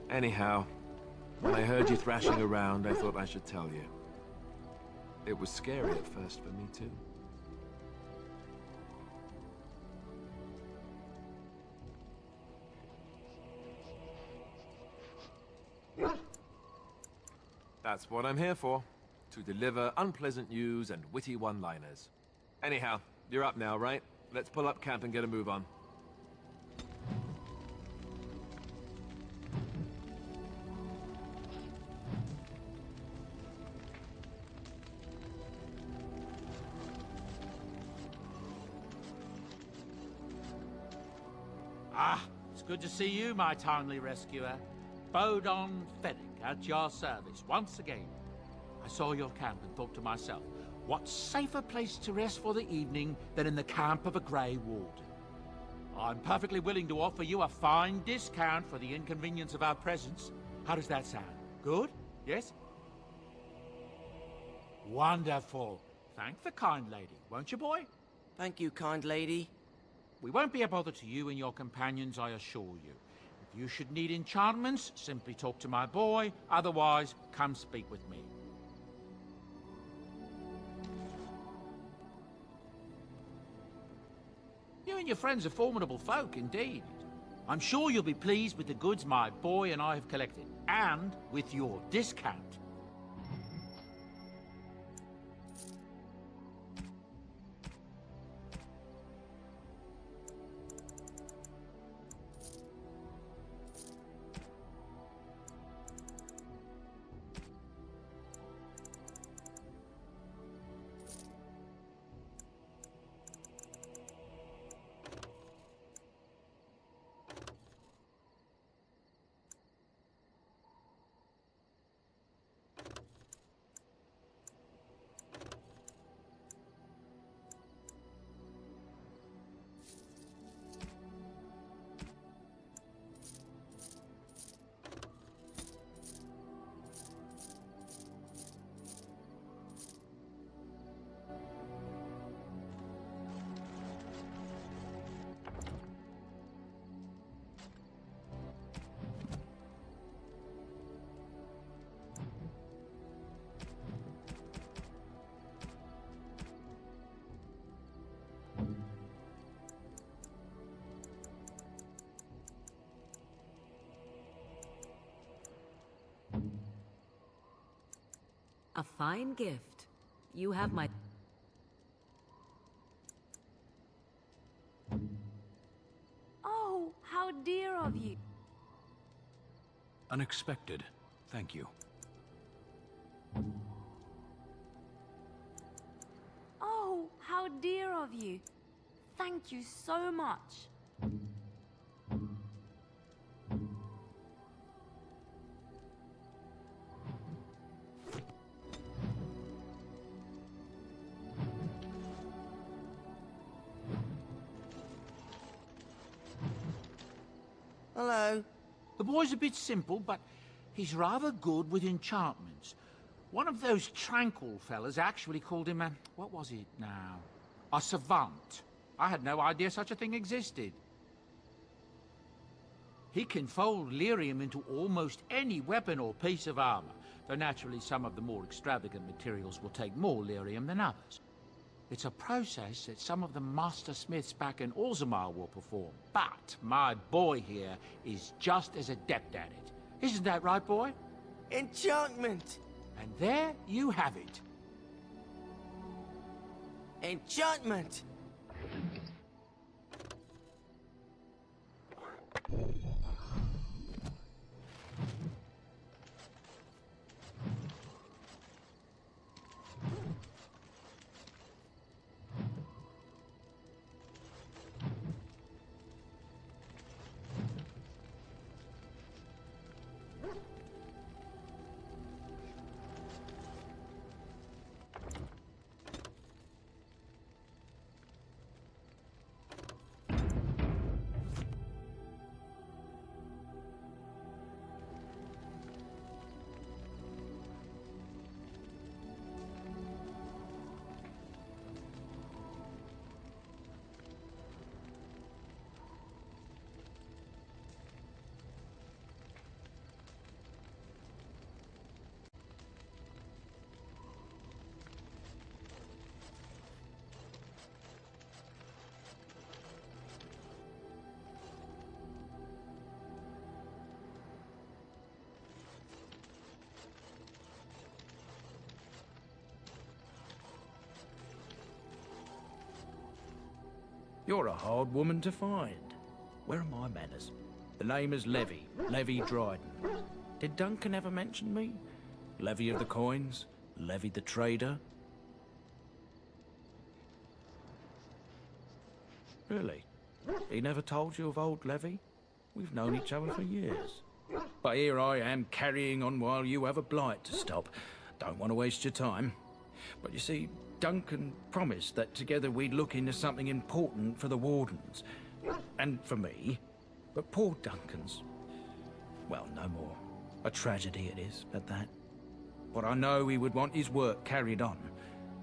Anyhow, when I heard you thrashing around, I thought I should tell you. It was scary at first for me, too. That's what I'm here for. To deliver unpleasant news and witty one-liners. Anyhow, you're up now, right? Let's pull up camp and get a move on. Ah, it's good to see you, my timely rescuer. Bodon Fennec at your service once again. I saw your camp and thought to myself, what safer place to rest for the evening than in the camp of a Grey Warden? I'm perfectly willing to offer you a fine discount for the inconvenience of our presence. How does that sound? Good? Yes? Wonderful. Thank the kind lady, won't you, boy? Thank you, kind lady. We won't be a bother to you and your companions, I assure you. If you should need enchantments, simply talk to my boy. Otherwise, come speak with me. You and your friends are formidable folk, indeed. I'm sure you'll be pleased with the goods my boy and I have collected, and with your discount. A fine gift. You have my... Oh, how dear of you. Unexpected. Thank you. Oh, how dear of you. Thank you so much. Hello. The boy's a bit simple, but he's rather good with enchantments. One of those tranquil fellas actually called him a... what was it now? A savant. I had no idea such a thing existed. He can fold lyrium into almost any weapon or piece of armor, though naturally some of the more extravagant materials will take more lyrium than others. It's a process that some of the master smiths back in Orzammar will perform, but my boy here is just as adept at it. Isn't that right, boy? Enchantment! And there you have it. Enchantment! You're a hard woman to find. Where are my manners? The name is Levy. Levy Dryden. Did Duncan ever mention me? Levy of the coins? Levy the trader? Really? He never told you of old Levy? We've known each other for years. But here I am carrying on while you have a blight to stop. Don't want to waste your time. But you see, Duncan promised that together we'd look into something important for the Wardens. And for me. But poor Duncan's... well, no more. A tragedy it is, at that. But I know he would want his work carried on.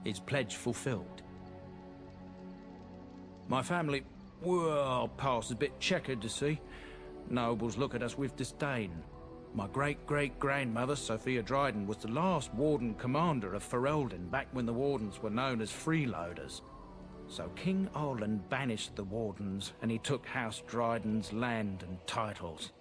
His pledge fulfilled. My family, well, past a bit checkered to see. Nobles look at us with disdain. My great-great-grandmother, Sophia Dryden, was the last Warden commander of Ferelden back when the Wardens were known as freeloaders. So King Olin banished the Wardens, and he took House Dryden's land and titles.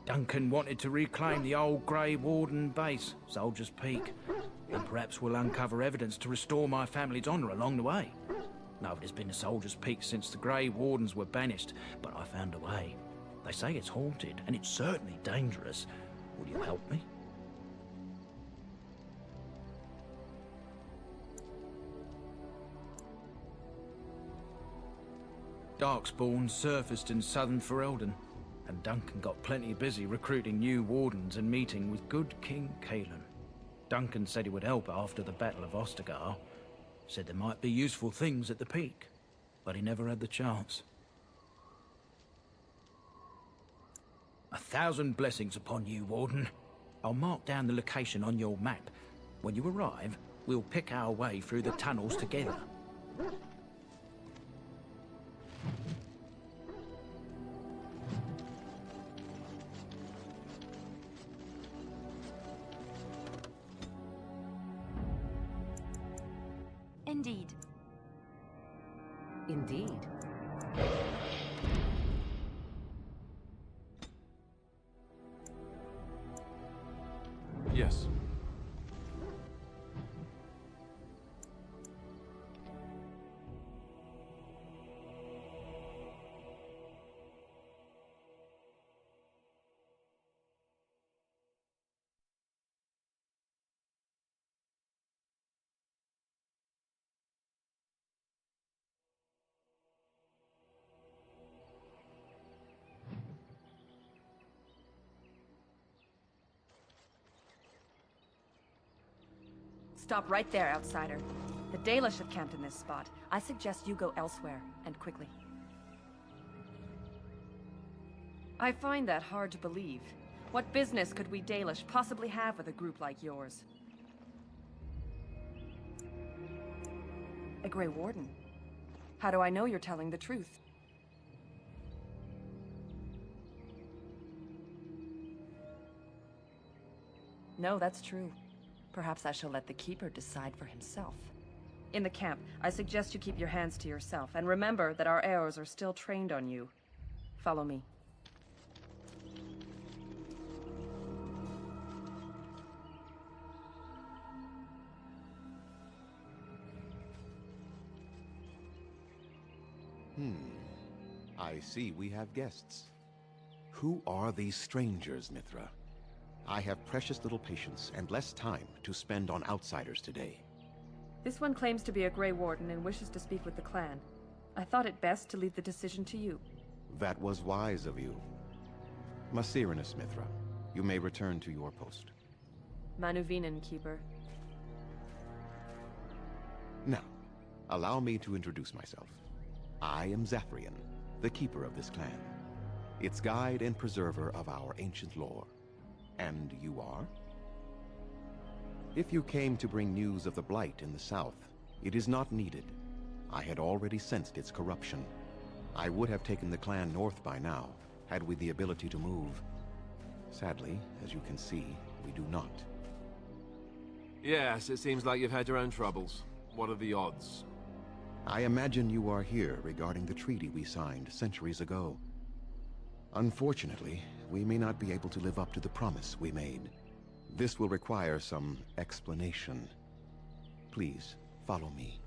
Duncan wanted to reclaim the old Grey Warden base, Soldier's Peak, and perhaps we'll uncover evidence to restore my family's honour along the way. Nobody's been to Soldier's Peak since the Grey Wardens were banished, but I found a way. They say it's haunted, and it's certainly dangerous. Will you help me? Darkspawn surfaced in southern Ferelden, and Duncan got plenty busy recruiting new Wardens and meeting with good King Cailan. Duncan said he would help after the Battle of Ostagar. Said there might be useful things at the peak, but he never had the chance. 1,000 blessings upon you, Warden. I'll mark down the location on your map. When you arrive, we'll pick our way through the tunnels together. Indeed. Indeed. Yes. Stop right there, outsider. The Dalish have camped in this spot. I suggest you go elsewhere, and quickly. I find that hard to believe. What business could we Dalish possibly have with a group like yours? A Grey Warden? How do I know you're telling the truth? No, that's true. Perhaps I shall let the Keeper decide for himself. In the camp, I suggest you keep your hands to yourself, and remember that our arrows are still trained on you. Follow me. I see we have guests. Who are these strangers, Mithra? I have precious little patience and less time to spend on outsiders today. This one claims to be a Grey Warden and wishes to speak with the clan. I thought it best to leave the decision to you. That was wise of you. Masirinus, Mithra, you may return to your post. Manuvinen, Keeper. Now, allow me to introduce myself. I am Zevran, the keeper of this clan, its guide and preserver of our ancient lore. And you are? If you came to bring news of the Blight in the south, it is not needed. I had already sensed its corruption. I would have taken the clan north by now, had we the ability to move. Sadly, as you can see, we do not. Yes, it seems like you've had your own troubles. What are the odds? I imagine you are here regarding the treaty we signed centuries ago. Unfortunately, we may not be able to live up to the promise we made. This will require some explanation. Please, follow me.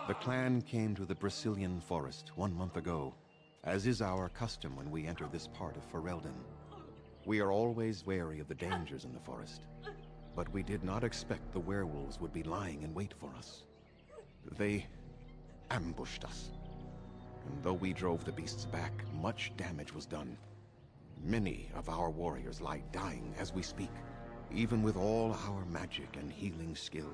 The clan came to the Brazilian forest 1 month ago, as is our custom when we enter this part of Ferelden. We are always wary of the dangers in the forest, but we did not expect the werewolves would be lying in wait for us. They ambushed us, and though we drove the beasts back, much damage was done. Many of our warriors lie dying as we speak. Even with all our magic and healing skill,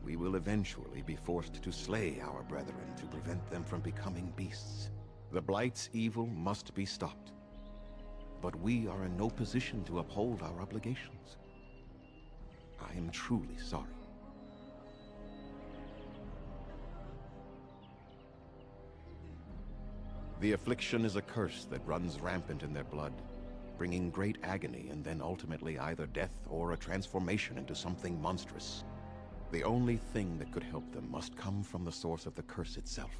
we will eventually be forced to slay our brethren to prevent them from becoming beasts. The Blight's evil must be stopped, but we are in no position to uphold our obligations. I am truly sorry. The affliction is a curse that runs rampant in their blood, bringing great agony and then ultimately either death or a transformation into something monstrous. The only thing that could help them must come from the source of the curse itself,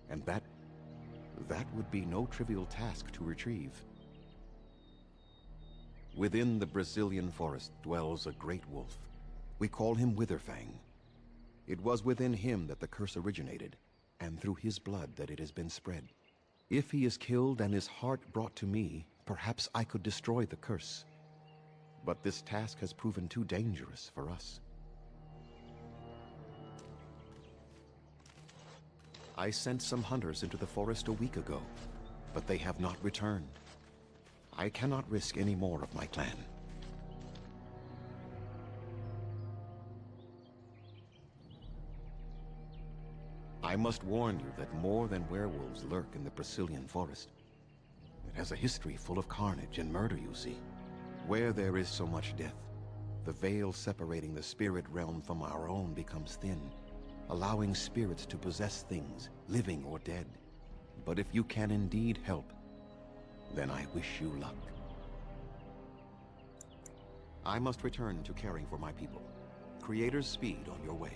and that would be no trivial task to retrieve. Within the Brazilian forest dwells a great wolf. We call him Witherfang. It was within him that the curse originated, and through his blood that it has been spread. If he is killed and his heart brought to me, perhaps I could destroy the curse. But this task has proven too dangerous for us. I sent some hunters into the forest a week ago, but they have not returned. I cannot risk any more of my clan. I must warn you that more than werewolves lurk in the Brazilian forest. It has a history full of carnage and murder, you see. Where there is so much death, the veil separating the spirit realm from our own becomes thin, allowing spirits to possess things, living or dead. But if you can indeed help, then I wish you luck. I must return to caring for my people. Creator's speed on your way.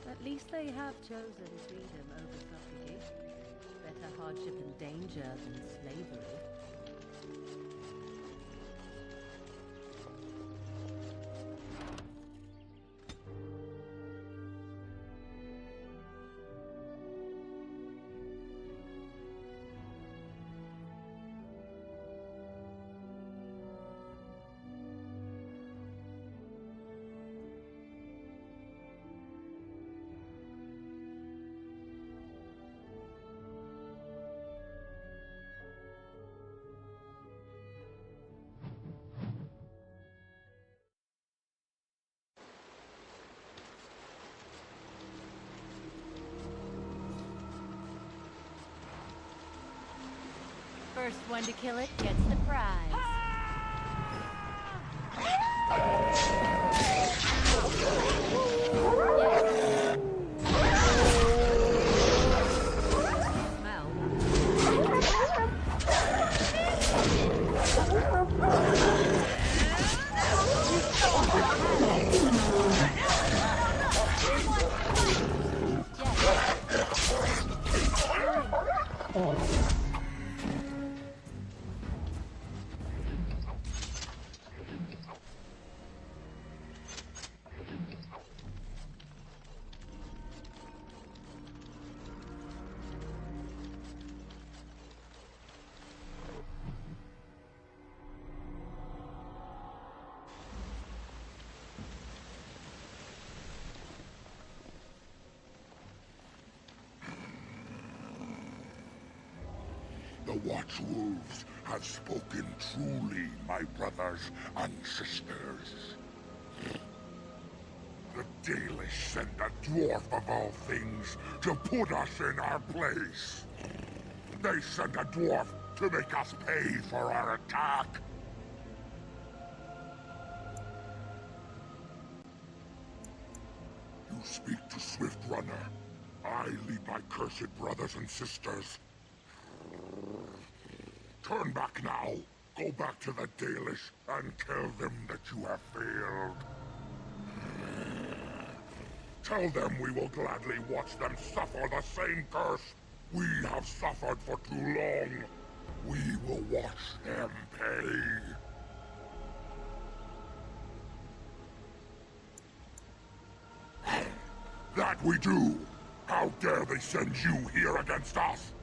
At least they have chosen freedom over subjugation. Better hardship and danger than slavery. First one to kill it gets the prize. The Watchwolves have spoken truly, my brothers and sisters. The Dalish sent a dwarf of all things to put us in our place. They sent a dwarf to make us pay for our attack. speak to Swift Runner. I lead my cursed brothers and sisters. Turn back now. Go back to the Dalish and tell them that you have failed. Tell them we will gladly watch them suffer the same curse we have suffered for too long. We will watch them pay. That we do! How dare they send you here against us?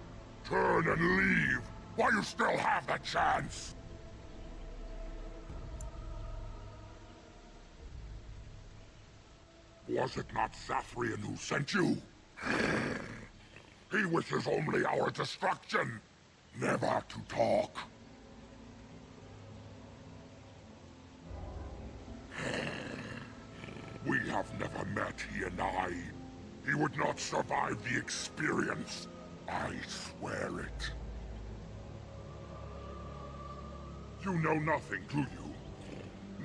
Turn and leave, while you still have the chance! Was it not Zevran who sent you? He wishes only our destruction, never to talk. We have never met, he and I. He would not survive the experience. I swear it. You know nothing, do you?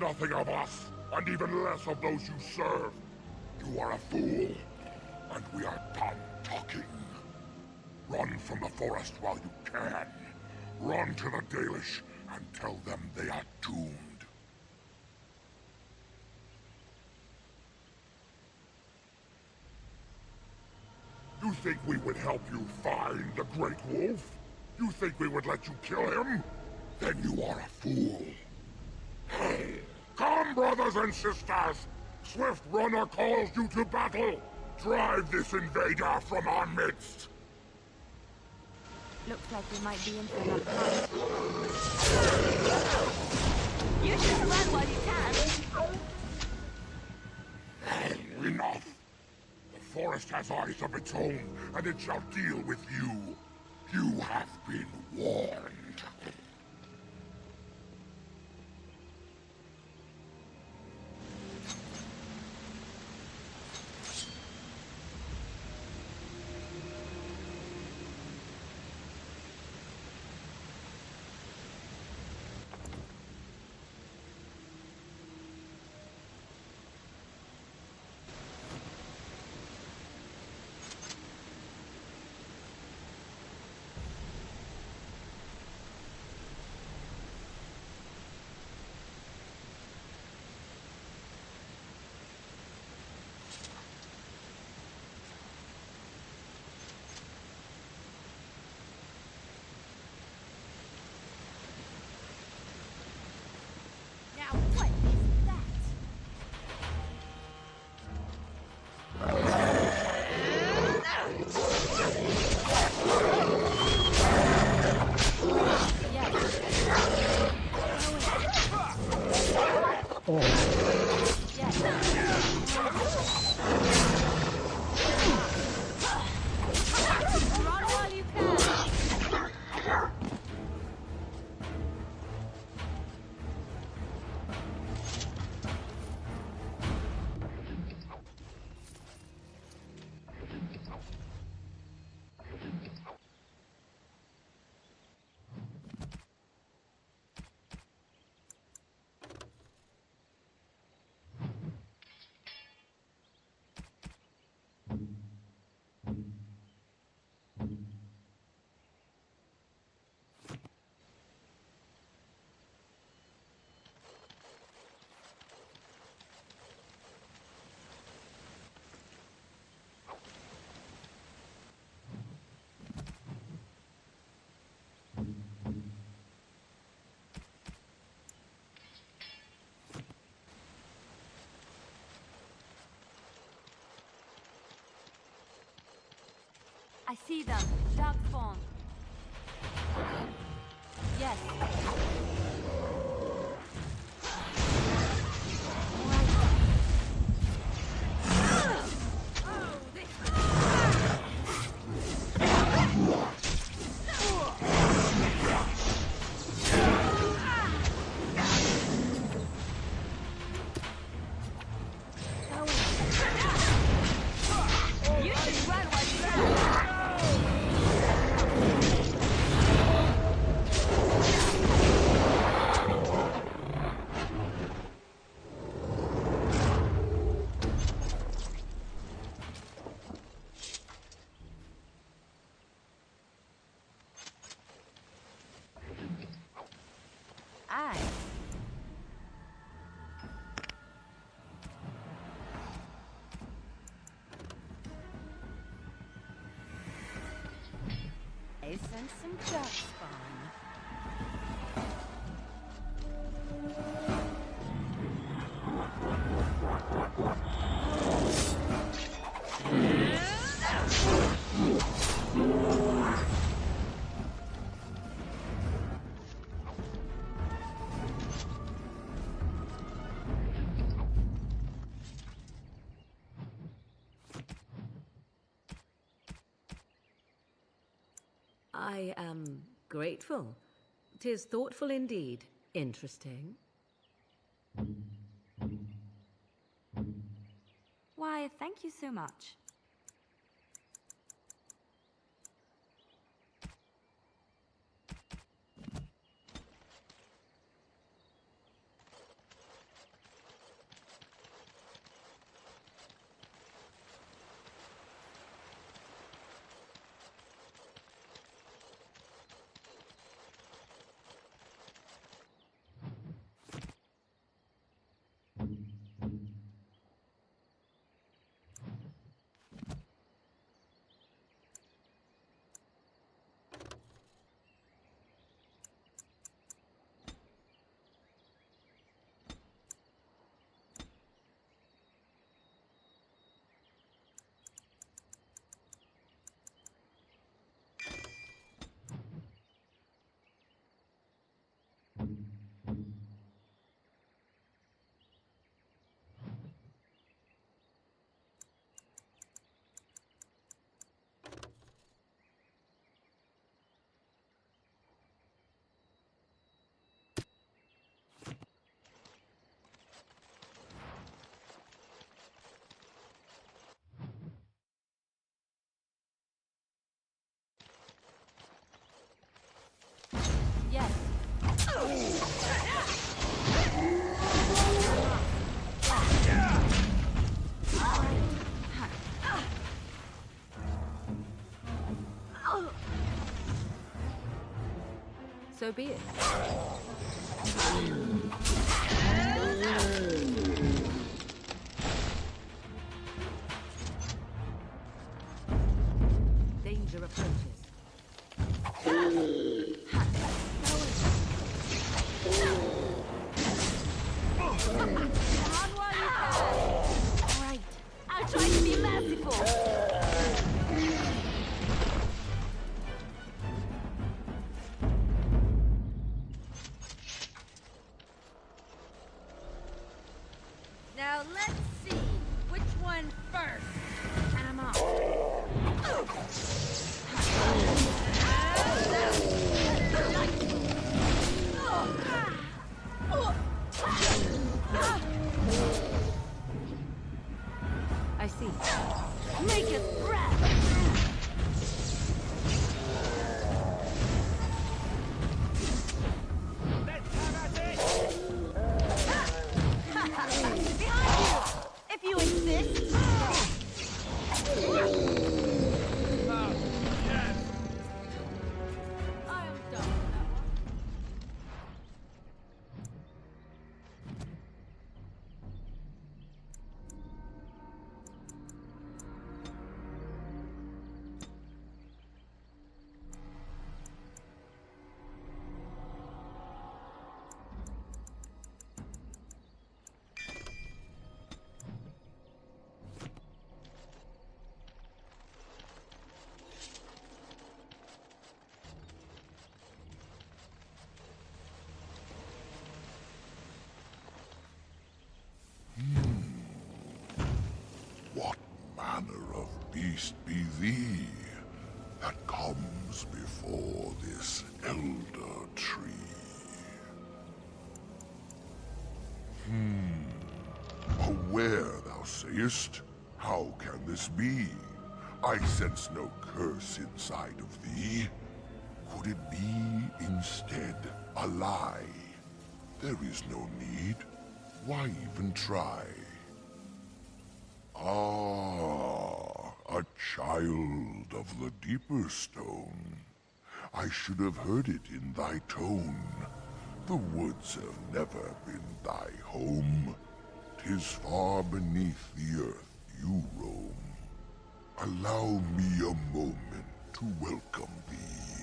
Nothing of us, and even less of those you serve. You are a fool, and we are done talking. Run from the forest while you can. Run to the Dalish and tell them they are doomed. You think we would help you find the Great Wolf? You think we would let you kill him? Then you are a fool. Come, brothers and sisters! Swift Runner calls you to battle! Drive this invader from our midst! Looks like we might be in for another fight. You should run while you can. Enough! The forest has eyes of its own, and it shall deal with you. You have been warned. I see them. Dark spawn. Yes. You should run while you can. and some darkspawn. I am grateful. 'Tis thoughtful indeed. Interesting. Why, thank you so much. So be it. Danger approaches. Right. I'll try to be merciful. Now let's see which one first. And I'm off. I see. Make us breath. Behind you, if you insist. I am done with that one. What manner of beast be thee that comes before this elder tree? A were, thou sayest? How can this be? I sense no curse inside of thee. Could it be, instead, a lie? There is no need. Why even try? Ah, a child of the deeper stone. I should have heard it in thy tone. The woods have never been thy home. 'Tis far beneath the earth you roam. Allow me a moment to welcome thee.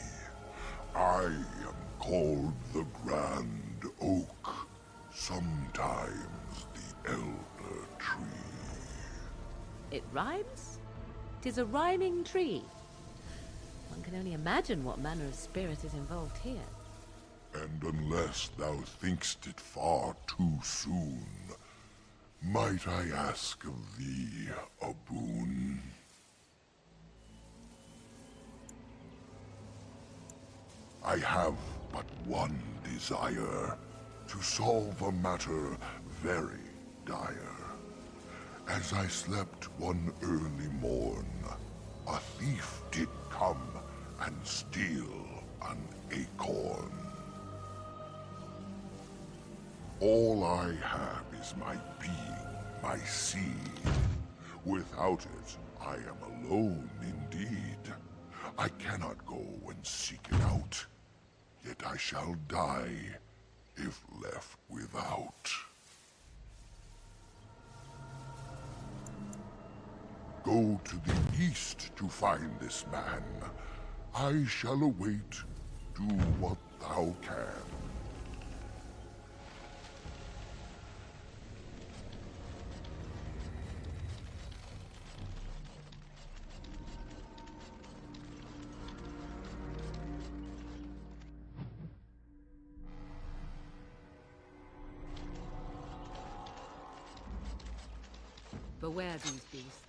I am called the Grand Oak, sometimes the Elder Tree. It rhymes? 'Tis a rhyming tree. One can only imagine what manner of spirit is involved here. And unless thou thinkst it far too soon, might I ask of thee a boon? I have but one desire, to solve a matter very dire. As I slept one early morn, a thief did come and steal an acorn. All I have is my being, my seed. Without it, I am alone indeed. I cannot go and seek it out, yet I shall die if left without. Go to the east to find this man. I shall await. Do what thou can. Beware these beasts.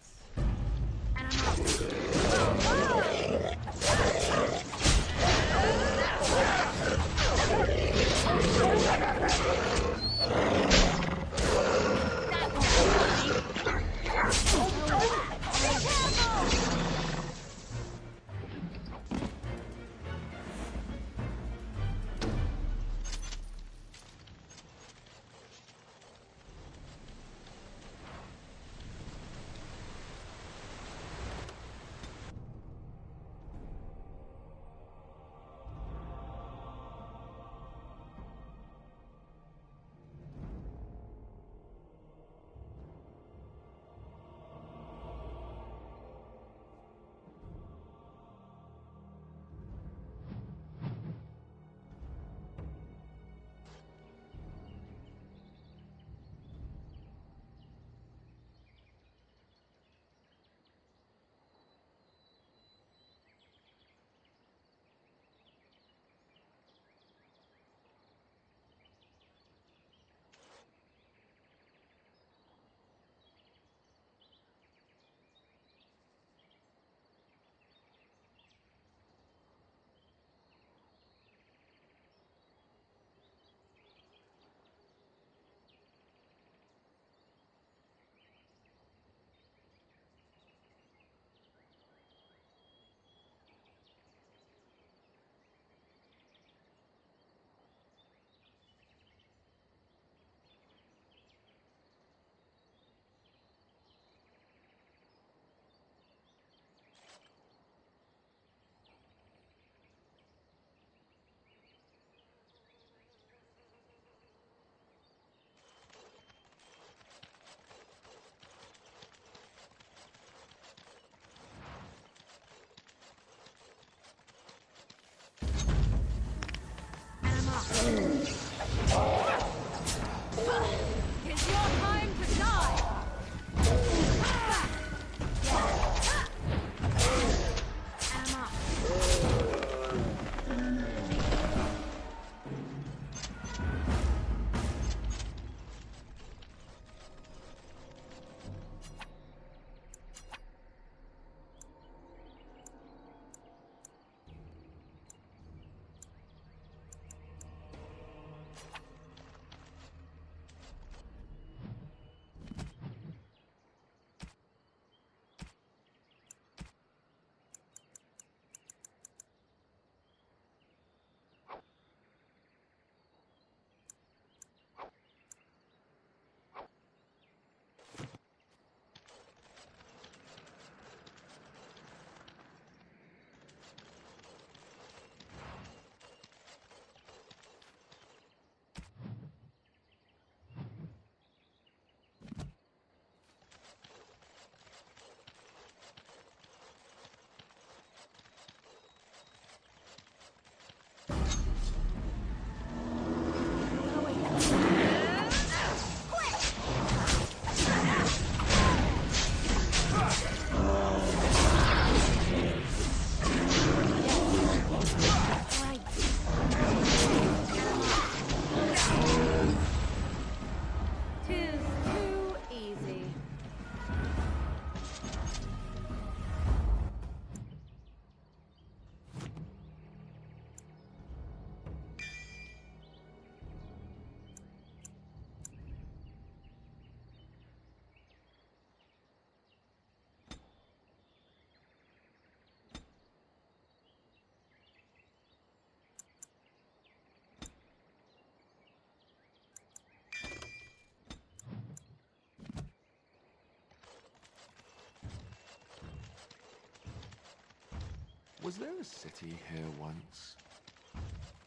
Was there a city here once?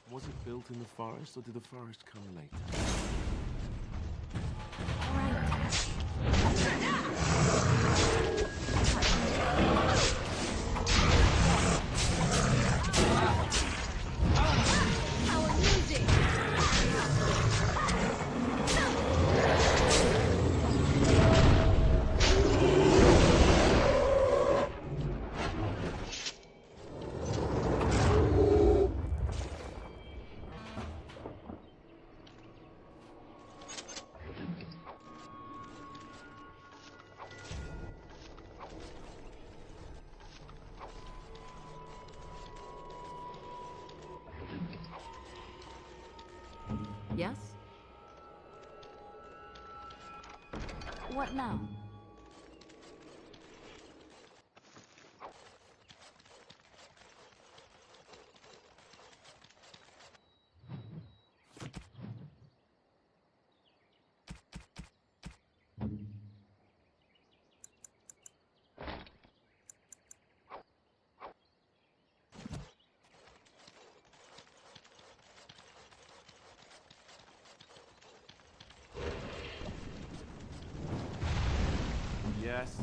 Was it built in the forest, or did the forest come later? Yes? What now? Yes.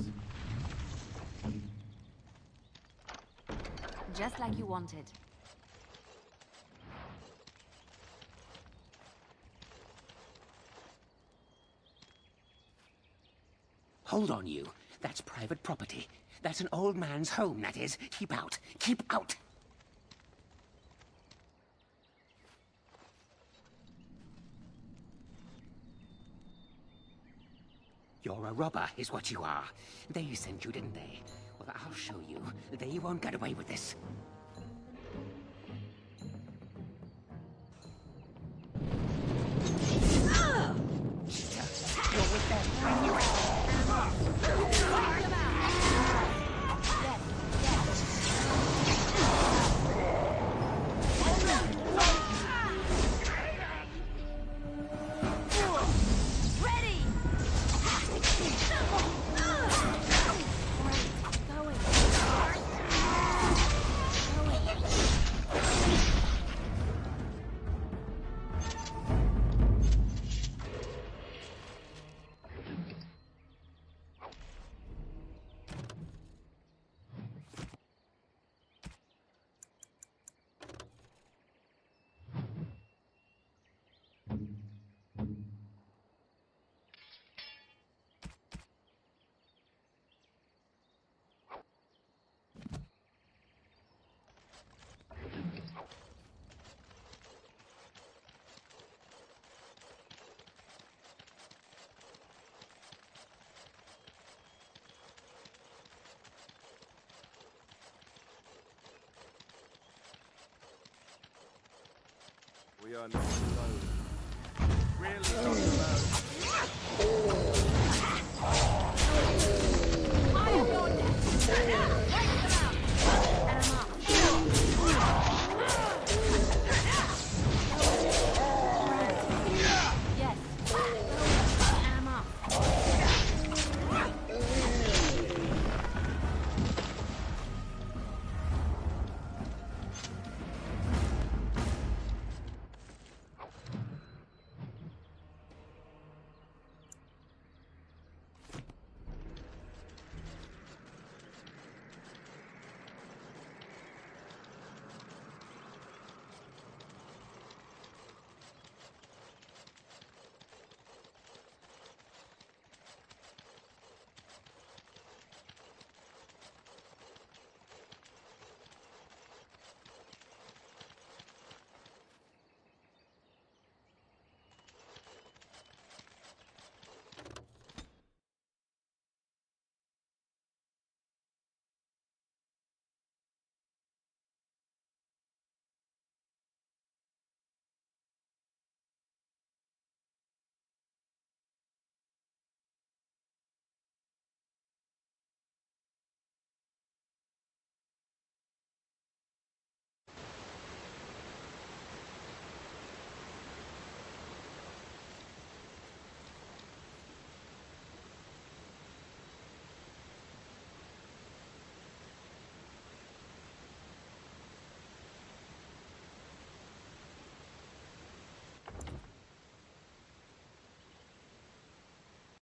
Just like you wanted. Hold on, you. That's private property. That's an old man's home, that is. Keep out. Keep out! You're a robber, is what you are. They sent you, didn't they? Well, I'll show you. They won't get away with this. Cheater, you're with them. We are not alone. Really not alone.